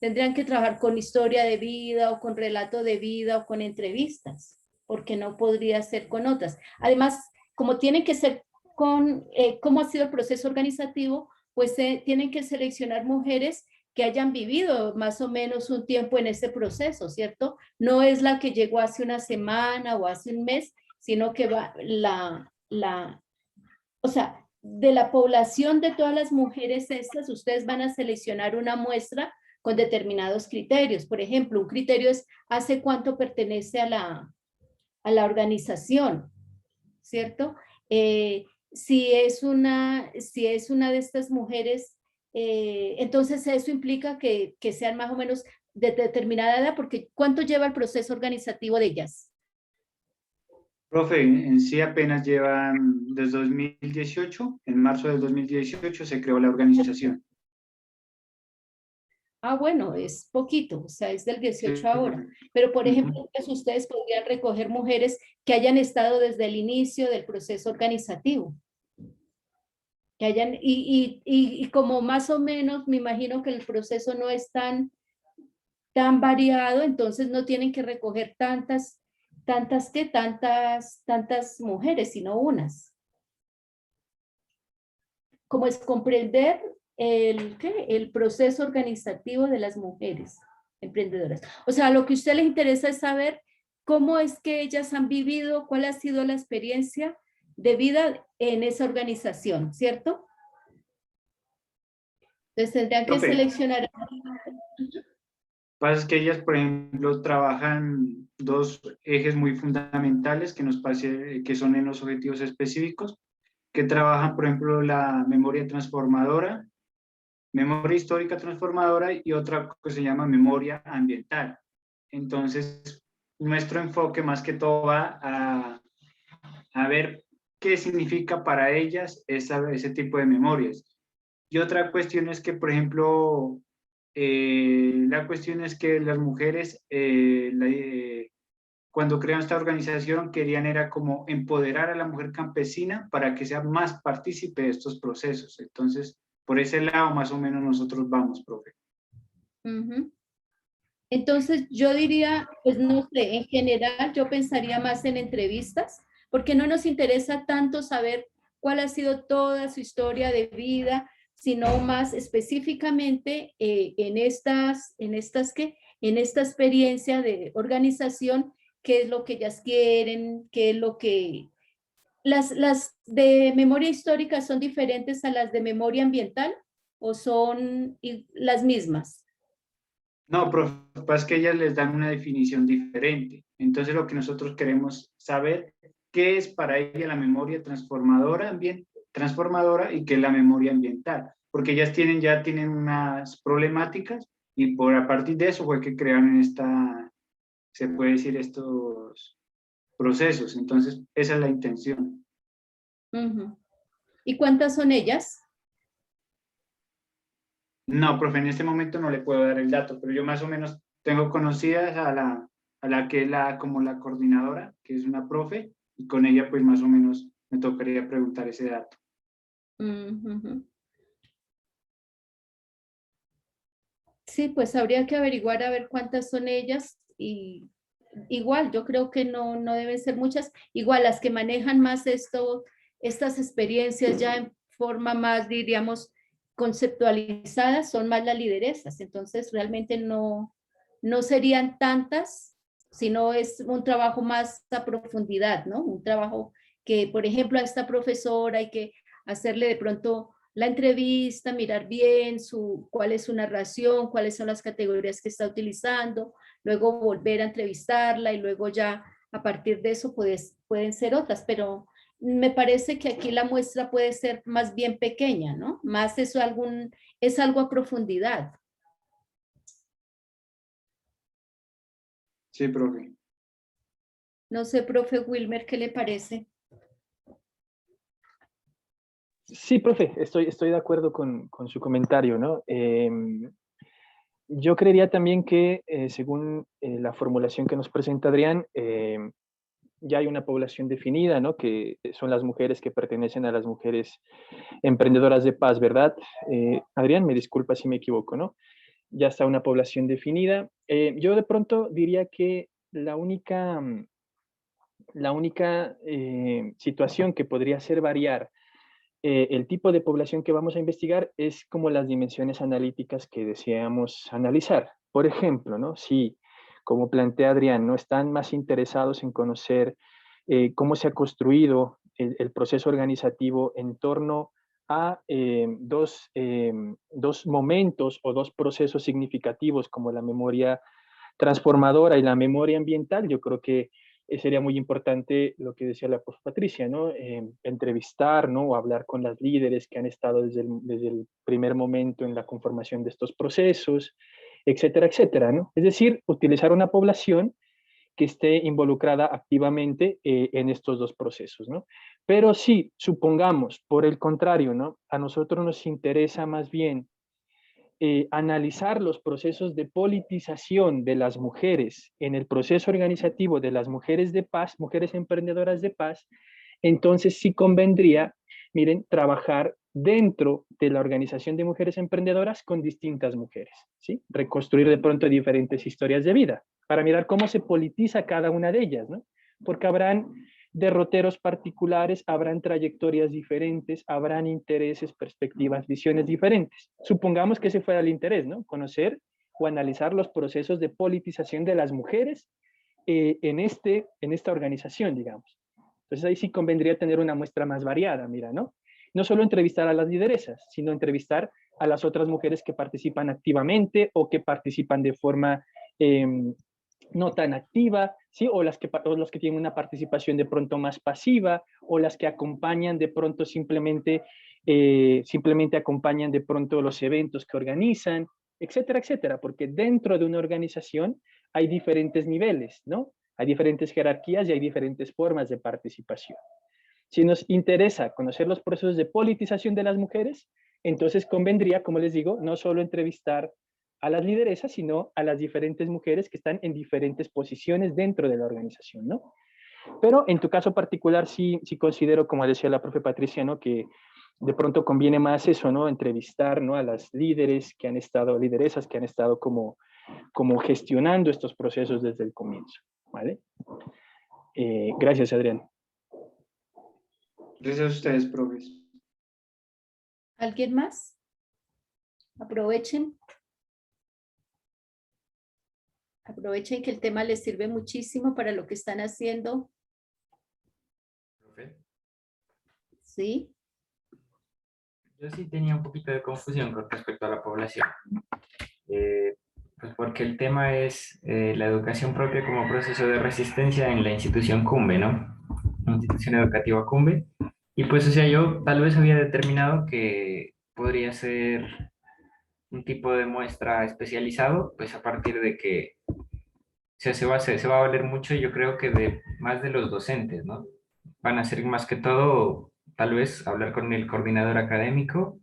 tendrían que trabajar con historia de vida o con relato de vida o con entrevistas, porque no podría ser con otras. Además, como tienen que ser con cómo ha sido el proceso organizativo, pues tienen que seleccionar mujeres que hayan vivido más o menos un tiempo en este proceso, ¿cierto? No es la que llegó hace una semana o hace un mes, sino que va o sea, de la población de todas las mujeres estas, ustedes van a seleccionar una muestra con determinados criterios. Por ejemplo, un criterio es hace cuánto pertenece a la organización, ¿cierto? Si es una de estas mujeres, entonces eso implica que sean más o menos de determinada edad, porque ¿cuánto lleva el proceso organizativo de ellas? Profe, en sí apenas llevan desde 2018, en marzo del 2018 se creó la organización. Ah, bueno, es poquito, o sea, es del 18 Sí. ahora. Pero, por ejemplo, pues ustedes podrían recoger mujeres que hayan estado desde el inicio del proceso organizativo. Que hayan, y como más o menos, me imagino que el proceso no es tan variado, entonces no tienen que recoger tantas mujeres, sino unas. Como es comprender el proceso organizativo de las mujeres emprendedoras. O sea, lo que a usted les interesa es saber cómo es que ellas han vivido, cuál ha sido la experiencia de vida en esa organización, ¿cierto? Entonces tendrían que Profe, seleccionar. pasa es que ellas, por ejemplo, trabajan dos ejes muy fundamentales que nos parece que son en los objetivos específicos, que trabajan, por ejemplo, la memoria transformadora, memoria histórica transformadora y otra que se llama memoria ambiental. Entonces, nuestro enfoque más que todo va a ver qué significa para ellas ese tipo de memorias. Y otra cuestión es que, por ejemplo, la cuestión es que las mujeres, cuando crearon esta organización, querían era como empoderar a la mujer campesina para que sea más partícipe de estos procesos. Entonces, por ese lado más o menos nosotros vamos, profe. Uh-huh. Entonces, yo diría, pues no sé, en general yo pensaría más en entrevistas, porque no nos interesa tanto saber cuál ha sido toda su historia de vida, sino más específicamente en esta experiencia de organización, qué es lo que ellas quieren, qué es lo que... ¿Las de memoria histórica son diferentes a las de memoria ambiental o son las mismas? No, profe, es que ellas les dan una definición diferente. Entonces, lo que nosotros queremos saber, qué es para ella la memoria transformadora y qué es la memoria ambiental. Porque ellas ya tienen unas problemáticas y a partir de eso fue que crearon se puede decir, estos procesos. Entonces, esa es la intención. Uh-huh. ¿Y cuántas son ellas? No, profe, en este momento no le puedo dar el dato, pero yo más o menos tengo conocidas a la que es como la coordinadora, que es una profe, y con ella pues más o menos me tocaría preguntar ese dato. Uh-huh. Sí, pues habría que averiguar a ver cuántas son ellas y igual, yo creo que no deben ser muchas. Igual las que manejan más estas experiencias ya en forma más, diríamos, conceptualizadas son más las lideresas. Entonces realmente no serían tantas, sino es un trabajo más a profundidad, ¿no? Un trabajo que, por ejemplo, a esta profesora hay que hacerle de pronto la entrevista, mirar bien cuál es su narración, cuáles son las categorías que está utilizando, luego volver a entrevistarla y luego ya a partir de eso pueden ser otras, pero me parece que aquí la muestra puede ser más bien pequeña, ¿no? Más es algo a profundidad. Sí, profe. No sé, profe Wilmer, ¿qué le parece? Sí, profe, estoy de acuerdo con su comentario, ¿no? Yo creería también que, según la formulación que nos presenta Adrián, ya hay una población definida, ¿no? Que son las mujeres que pertenecen a las mujeres emprendedoras de paz, ¿verdad? Adrián, me disculpa si me equivoco, ¿no? Ya está una población definida. Yo de pronto diría que la única situación que podría hacer variar el tipo de población que vamos a investigar es como las dimensiones analíticas que deseamos analizar. Por ejemplo, ¿no? Si, como plantea Adrián, no están más interesados en conocer cómo se ha construido el proceso organizativo en torno a dos momentos o dos procesos significativos como la memoria transformadora y la memoria ambiental, yo creo que sería muy importante lo que decía la prof. Patricia, ¿no? Entrevistar, ¿no? O hablar con las líderes que han estado desde el primer momento en la conformación de estos procesos, etcétera, etcétera, ¿no? Es decir, utilizar una población que esté involucrada activamente en estos dos procesos, ¿no? Pero si, supongamos, por el contrario, ¿no? A nosotros nos interesa más bien analizar los procesos de politización de las mujeres en el proceso organizativo de las mujeres de paz, mujeres emprendedoras de paz, entonces sí convendría, miren, trabajar dentro de la organización de mujeres emprendedoras con distintas mujeres, ¿sí? Reconstruir de pronto diferentes historias de vida para mirar cómo se politiza cada una de ellas, ¿no? Porque habrán derroteros particulares, habrán trayectorias diferentes, habrán intereses, perspectivas, visiones diferentes. Supongamos que ese fuera el interés, ¿no? Conocer o analizar los procesos de politización de las mujeres en esta organización, digamos. Entonces ahí sí convendría tener una muestra más variada, mira, ¿no? No solo entrevistar a las lideresas, sino entrevistar a las otras mujeres que participan activamente o que participan de forma no tan activa, ¿sí? O los que tienen una participación de pronto más pasiva, o las que acompañan de pronto simplemente acompañan de pronto los eventos que organizan, etcétera, etcétera, porque dentro de una organización hay diferentes niveles, ¿no? Hay diferentes jerarquías y hay diferentes formas de participación. Si nos interesa conocer los procesos de politización de las mujeres, entonces convendría, como les digo, no solo entrevistar a las lideresas, sino a las diferentes mujeres que están en diferentes posiciones dentro de la organización, ¿no? Pero en tu caso particular sí considero, como decía la profe Patricia, ¿no? Que de pronto conviene más eso, ¿no? Entrevistar, ¿no? A las lideresas que han estado como gestionando estos procesos desde el comienzo, ¿vale? Gracias, Adrián. Gracias a ustedes, profes. ¿Alguien más? Aprovechen. Aprovechen que el tema les sirve muchísimo para lo que están haciendo. Profe, ¿Sí? yo sí tenía un poquito de confusión con respecto a la población. Pues porque el tema es la educación propia como proceso de resistencia en la institución CUMBE, ¿no? La institución educativa CUMBE. Y pues, o sea, yo tal vez había determinado que podría ser un tipo de muestra especializado, pues a partir de que se va a valer mucho, yo creo que de más de los docentes, ¿no? Van a ser más que todo, tal vez, hablar con el coordinador académico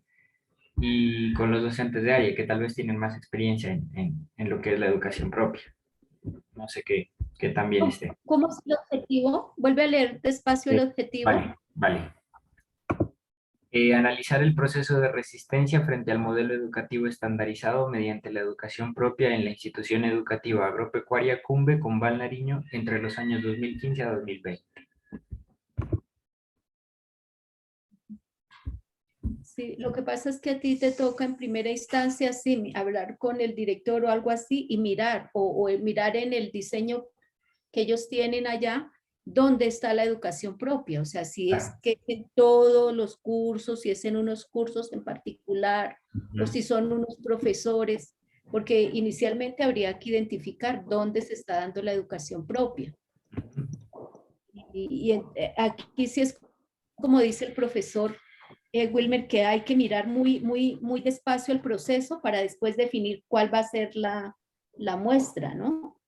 y con los docentes de área, que tal vez tienen más experiencia en lo que es la educación propia. No sé qué también esté. ¿Cómo es el objetivo? Vuelve a leer despacio el objetivo. Vale. Analizar el proceso de resistencia frente al modelo educativo estandarizado mediante la educación propia en la institución educativa agropecuaria CUMBE con Val Nariño entre los años 2015 a 2020. Sí, lo que pasa es que a ti te toca en primera instancia sí, hablar con el director o algo así y mirar, o mirar en el diseño que ellos tienen allá, dónde está la educación propia. O sea, si es que en todos los cursos, si es en unos cursos en particular, o si son unos profesores, porque inicialmente habría que identificar dónde se está dando la educación propia. Y aquí sí es como dice el profesor Wilmer, que hay que mirar muy despacio el proceso para después definir cuál va a ser la muestra, ¿no?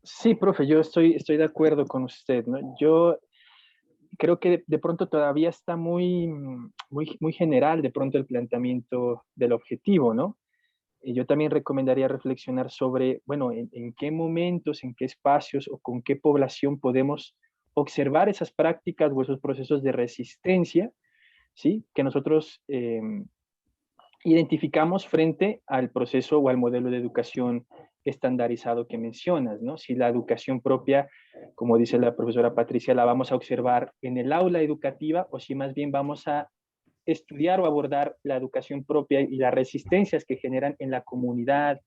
Sí, profe, yo estoy de acuerdo con usted, ¿no? Yo creo que de pronto todavía está muy general de pronto el planteamiento del objetivo, ¿no? Y yo también recomendaría reflexionar sobre, bueno, en qué momentos, en qué espacios o con qué población podemos observar esas prácticas o esos procesos de resistencia, ¿sí? Que nosotros identificamos frente al proceso o al modelo de educación estandarizado que mencionas, ¿no? Si la educación propia, como dice la profesora Patricia, la vamos a observar en el aula educativa o si más bien vamos a estudiar o abordar la educación propia y las resistencias que generan en la comunidad,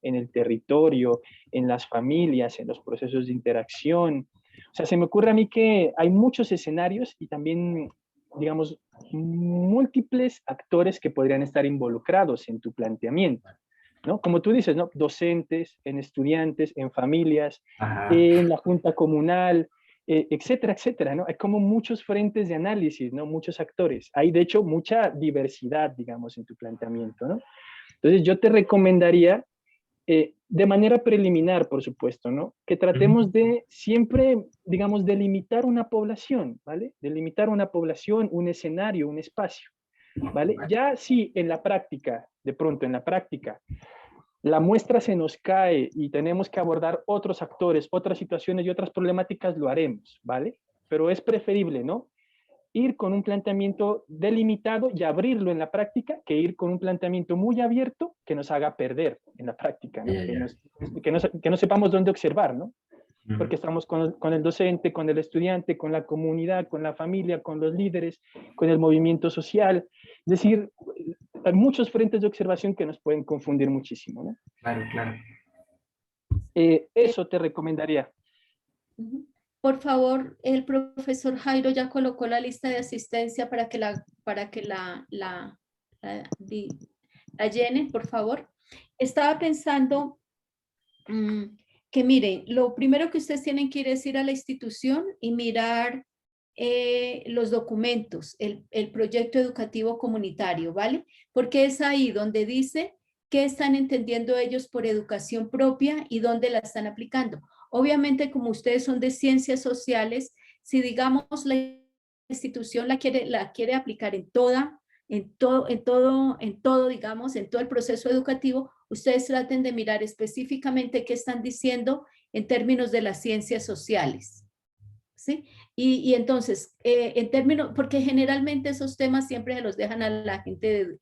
en el territorio, en las familias, en los procesos de interacción. O sea, se me ocurre a mí que hay muchos escenarios y también, digamos, múltiples actores que podrían estar involucrados en tu planteamiento, ¿no? Como tú dices, ¿no? Docentes, en estudiantes, en familias, Ajá. en la junta comunal, etcétera, etcétera, ¿no? Hay como muchos frentes de análisis, ¿no? Muchos actores. Hay, de hecho, mucha diversidad, digamos, en tu planteamiento, ¿no? Entonces, yo te recomendaría de manera preliminar, por supuesto, ¿no? Que tratemos de siempre, digamos, delimitar una población, ¿vale? Delimitar una población, un escenario, un espacio, ¿vale? Ya si en la práctica, de pronto en la práctica, la muestra se nos cae y tenemos que abordar otros actores, otras situaciones y otras problemáticas, lo haremos, ¿vale? Pero es preferible, ¿no? Ir con un planteamiento delimitado y abrirlo en la práctica que ir con un planteamiento muy abierto que nos haga perder en la práctica, ¿no? Ya, ya. Que no sepamos dónde observar, ¿no? Ujú. Porque estamos con el docente, con el estudiante, con la comunidad, con la familia, con los líderes, con el movimiento social. Es decir, hay muchos frentes de observación que nos pueden confundir muchísimo, ¿no? Claro, claro. Eso te recomendaría. Ujú. Por favor, el profesor Jairo ya colocó la lista de asistencia para que la llenen, por favor. Estaba pensando que miren, lo primero que ustedes tienen que ir es ir a la institución y mirar los documentos, el proyecto educativo comunitario, ¿vale? Porque es ahí donde dice qué están entendiendo ellos por educación propia y dónde la están aplicando. Obviamente, como ustedes son de ciencias sociales, si digamos la institución la quiere aplicar en todo, digamos, en todo el proceso educativo, ustedes traten de mirar específicamente qué están diciendo en términos de las ciencias sociales. ¿Sí? Y entonces, en términos, porque generalmente esos temas siempre se los dejan a la gente,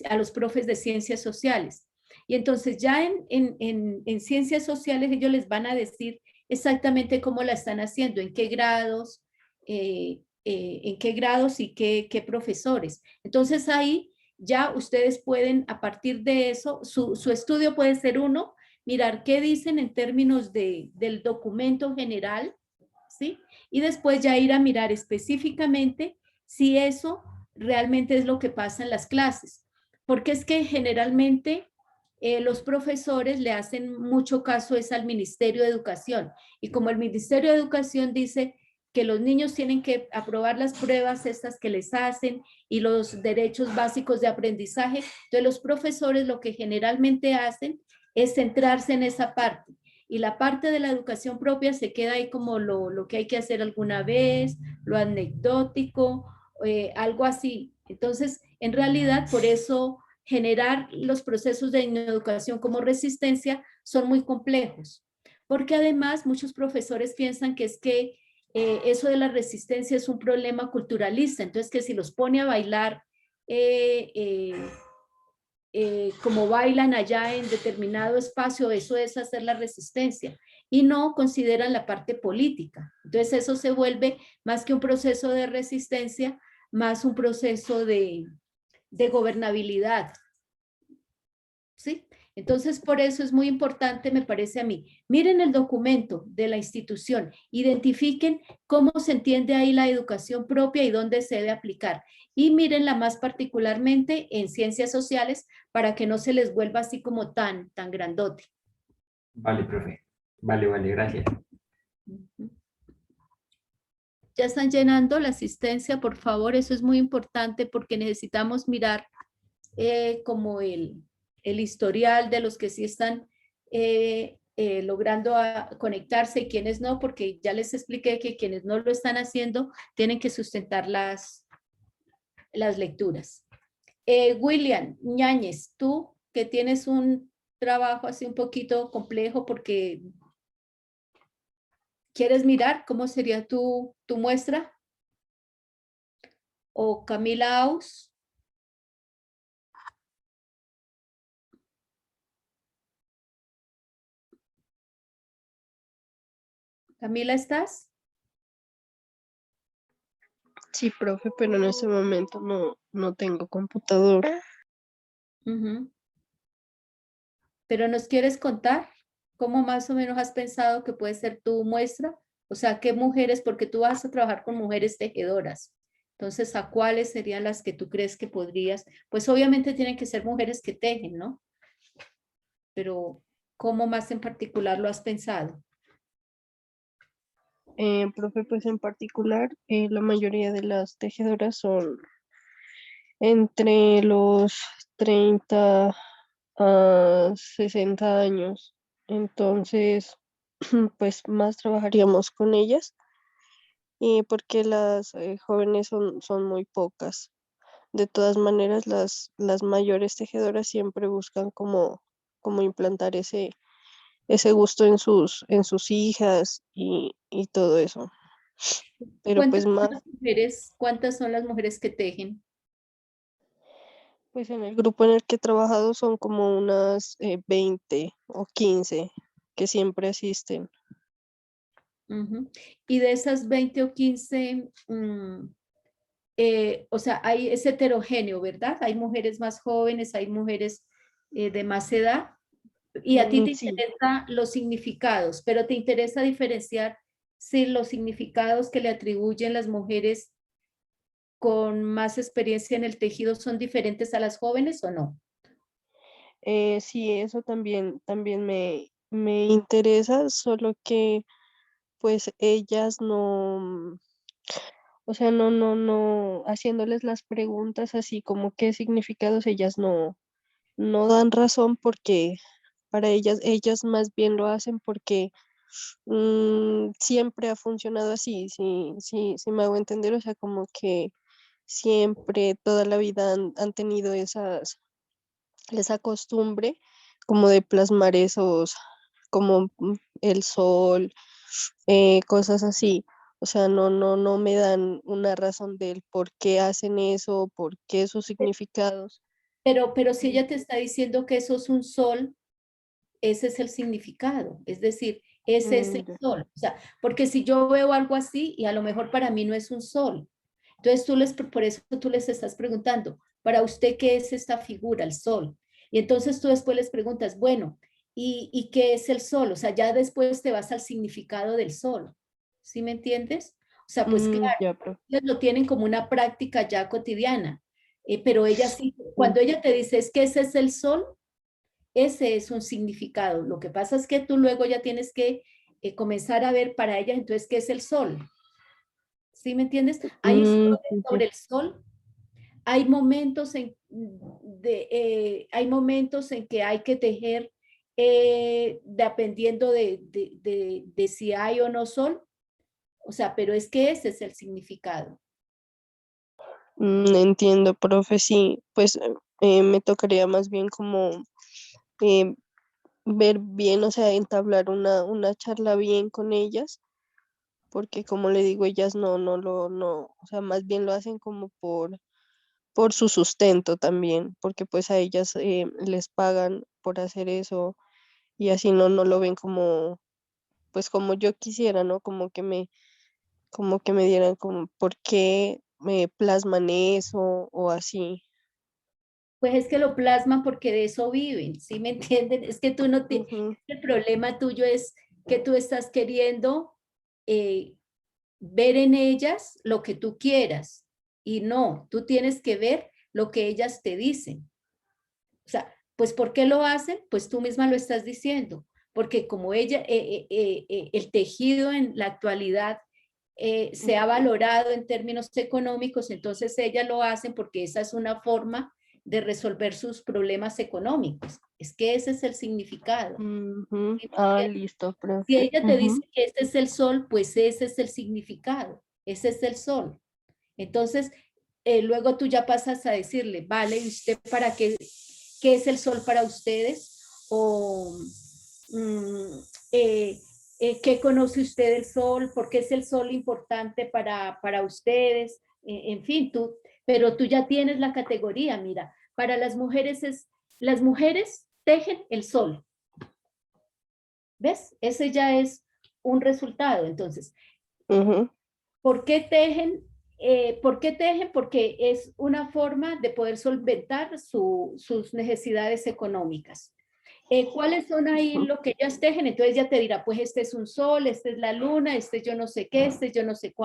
a los profes de ciencias sociales. Y entonces ya en ciencias sociales ellos les van a decir exactamente cómo la están haciendo, en qué grados y qué profesores. Entonces ahí ya ustedes pueden, a partir de eso, su estudio puede ser uno, mirar qué dicen en términos del documento general, ¿sí? Y después ya ir a mirar específicamente si eso realmente es lo que pasa en las clases. Porque es que generalmente los profesores le hacen mucho caso es al Ministerio de Educación. Y como el Ministerio de Educación dice que los niños tienen que aprobar las pruebas estas que les hacen y los derechos básicos de aprendizaje, entonces los profesores lo que generalmente hacen es centrarse en esa parte. Y la parte de la educación propia se queda ahí como lo que hay que hacer alguna vez, lo anecdótico, algo así. Entonces, en realidad, por eso generar los procesos de educación como resistencia son muy complejos, porque además muchos profesores piensan que es que eso de la resistencia es un problema culturalista, entonces que si los pone a bailar como bailan allá en determinado espacio, eso es hacer la resistencia y no consideran la parte política. Entonces eso se vuelve más que un proceso de resistencia, más un proceso de gobernabilidad. ¿Sí? Entonces, por eso es muy importante, me parece a mí. Miren el documento de la institución, identifiquen cómo se entiende ahí la educación propia y dónde se debe aplicar. Y mírenla más particularmente en ciencias sociales para que no se les vuelva así como tan grandote. Vale, profe. Vale, vale, gracias. Ya están llenando la asistencia, por favor, eso es muy importante porque necesitamos mirar como el historial de los que sí están logrando conectarse y quienes no, porque ya les expliqué que quienes no lo están haciendo tienen que sustentar las lecturas. William Ñáñez, tú que tienes un trabajo así un poquito complejo porque quieres mirar cómo sería tu muestra, o Camila Aus. Camila, ¿estás? Sí, profe, pero en este momento no tengo computadora. Ujú. Pero ¿nos quieres contar cómo más o menos has pensado que puede ser tu muestra? O sea, ¿qué mujeres? Porque tú vas a trabajar con mujeres tejedoras. Entonces, ¿a cuáles serían las que tú crees que podrías? Pues obviamente tienen que ser mujeres que tejen, ¿no? Pero ¿cómo más en particular lo has pensado? Profe, pues en particular, la mayoría de las tejedoras son entre los 30 a 60 años. Entonces, pues más trabajaríamos con ellas, porque las jóvenes son muy pocas. De todas maneras, las mayores tejedoras siempre buscan como implantar ese gusto en sus hijas y todo eso. Pero pues más, ¿Cuántas son las mujeres que tejen? pues en el grupo en el que he trabajado son como unas 20 o 15 que siempre asisten. Ujú. Y de esas 20 o 15, o sea, es heterogéneo, ¿verdad? Hay mujeres más jóvenes, hay mujeres de más edad. Y a ti te Sí, interesan los significados, pero te interesa diferenciar si los significados que le atribuyen las mujeres con más experiencia en el tejido son diferentes a las jóvenes o no. sí, eso también me interesa, solo que pues ellas no, o sea, no, haciéndoles las preguntas así como qué significados, ellas no dan razón porque para ellas más bien lo hacen porque siempre ha funcionado así, sí me hago entender, o sea, como que siempre, toda la vida han tenido esa costumbre como de plasmar esos, como el sol, cosas así. O sea, no me dan una razón del por qué hacen eso, por qué sus significados. Pero si ella te está diciendo que eso es un sol, ese es el significado, es decir, ese es el Ya. sol. O sea, porque si yo veo algo así y a lo mejor para mí no es un sol, entonces por eso tú les estás preguntando, para usted, ¿qué es esta figura, el sol? Y entonces tú después les preguntas, bueno, ¿y qué es el sol? O sea, ya después te vas al significado del sol, ¿sí me entiendes? O sea, pues claro, Ya, profe. ellos lo tienen como una práctica ya cotidiana, pero ella sí, Mm, cuando ella te dice, es que ese es el sol, ese es un significado. Lo que pasa es que tú luego ya tienes que comenzar a ver para ella, entonces, ¿qué es el sol? ¿Sí me entiendes? Hay historias sí, sí. sobre el sol, hay momentos hay momentos en que hay que tejer dependiendo de si hay o no sol. O sea, pero es que ese es el significado. Entiendo, profe, sí, pues me tocaría más bien como eh, ver bien, o sea, entablar una charla bien con ellas, porque como le digo, ellas no, o sea, más bien lo hacen como por su sustento también, porque pues a ellas les pagan por hacer eso y así no lo ven como, pues como yo quisiera, ¿no? Como que me dieran como, ¿por qué me plasman eso o así? Pues es que lo plasman porque de eso viven, ¿sí me entienden? Es que tú no te, Ujú. el problema tuyo es que tú estás queriendo eh, ver en ellas lo que tú quieras y no, tú tienes que ver lo que ellas te dicen. O sea, pues ¿por qué lo hacen? Pues tú misma lo estás diciendo, porque como el tejido en la actualidad se ha valorado en términos económicos, entonces ellas lo hacen porque esa es una forma de resolver sus problemas económicos. Es que ese es el significado. Ujú. ¿Sí me Ah, entiendes? listo, Si profe. ella te dice Ujú. que este es el sol, pues ese es el significado, ese es el sol. Entonces, luego tú ya pasas a decirle, vale, ¿y usted para qué es el sol para ustedes? O, mm, eh, ¿qué conoce usted del sol? ¿Por qué es el sol importante para ustedes? En fin, pero tú ya tienes la categoría, mira, para las mujeres tejen el sol, ¿ves? Ese ya es un resultado. Entonces, Ujú. ¿por qué tejen? ¿Por qué tejen? Porque es una forma de poder solventar sus necesidades económicas. ¿Cuáles son ahí lo que ellas tejen? Entonces ya te dirá, pues este es un sol, este es la luna, este es yo no sé qué, este es yo no sé cuánto.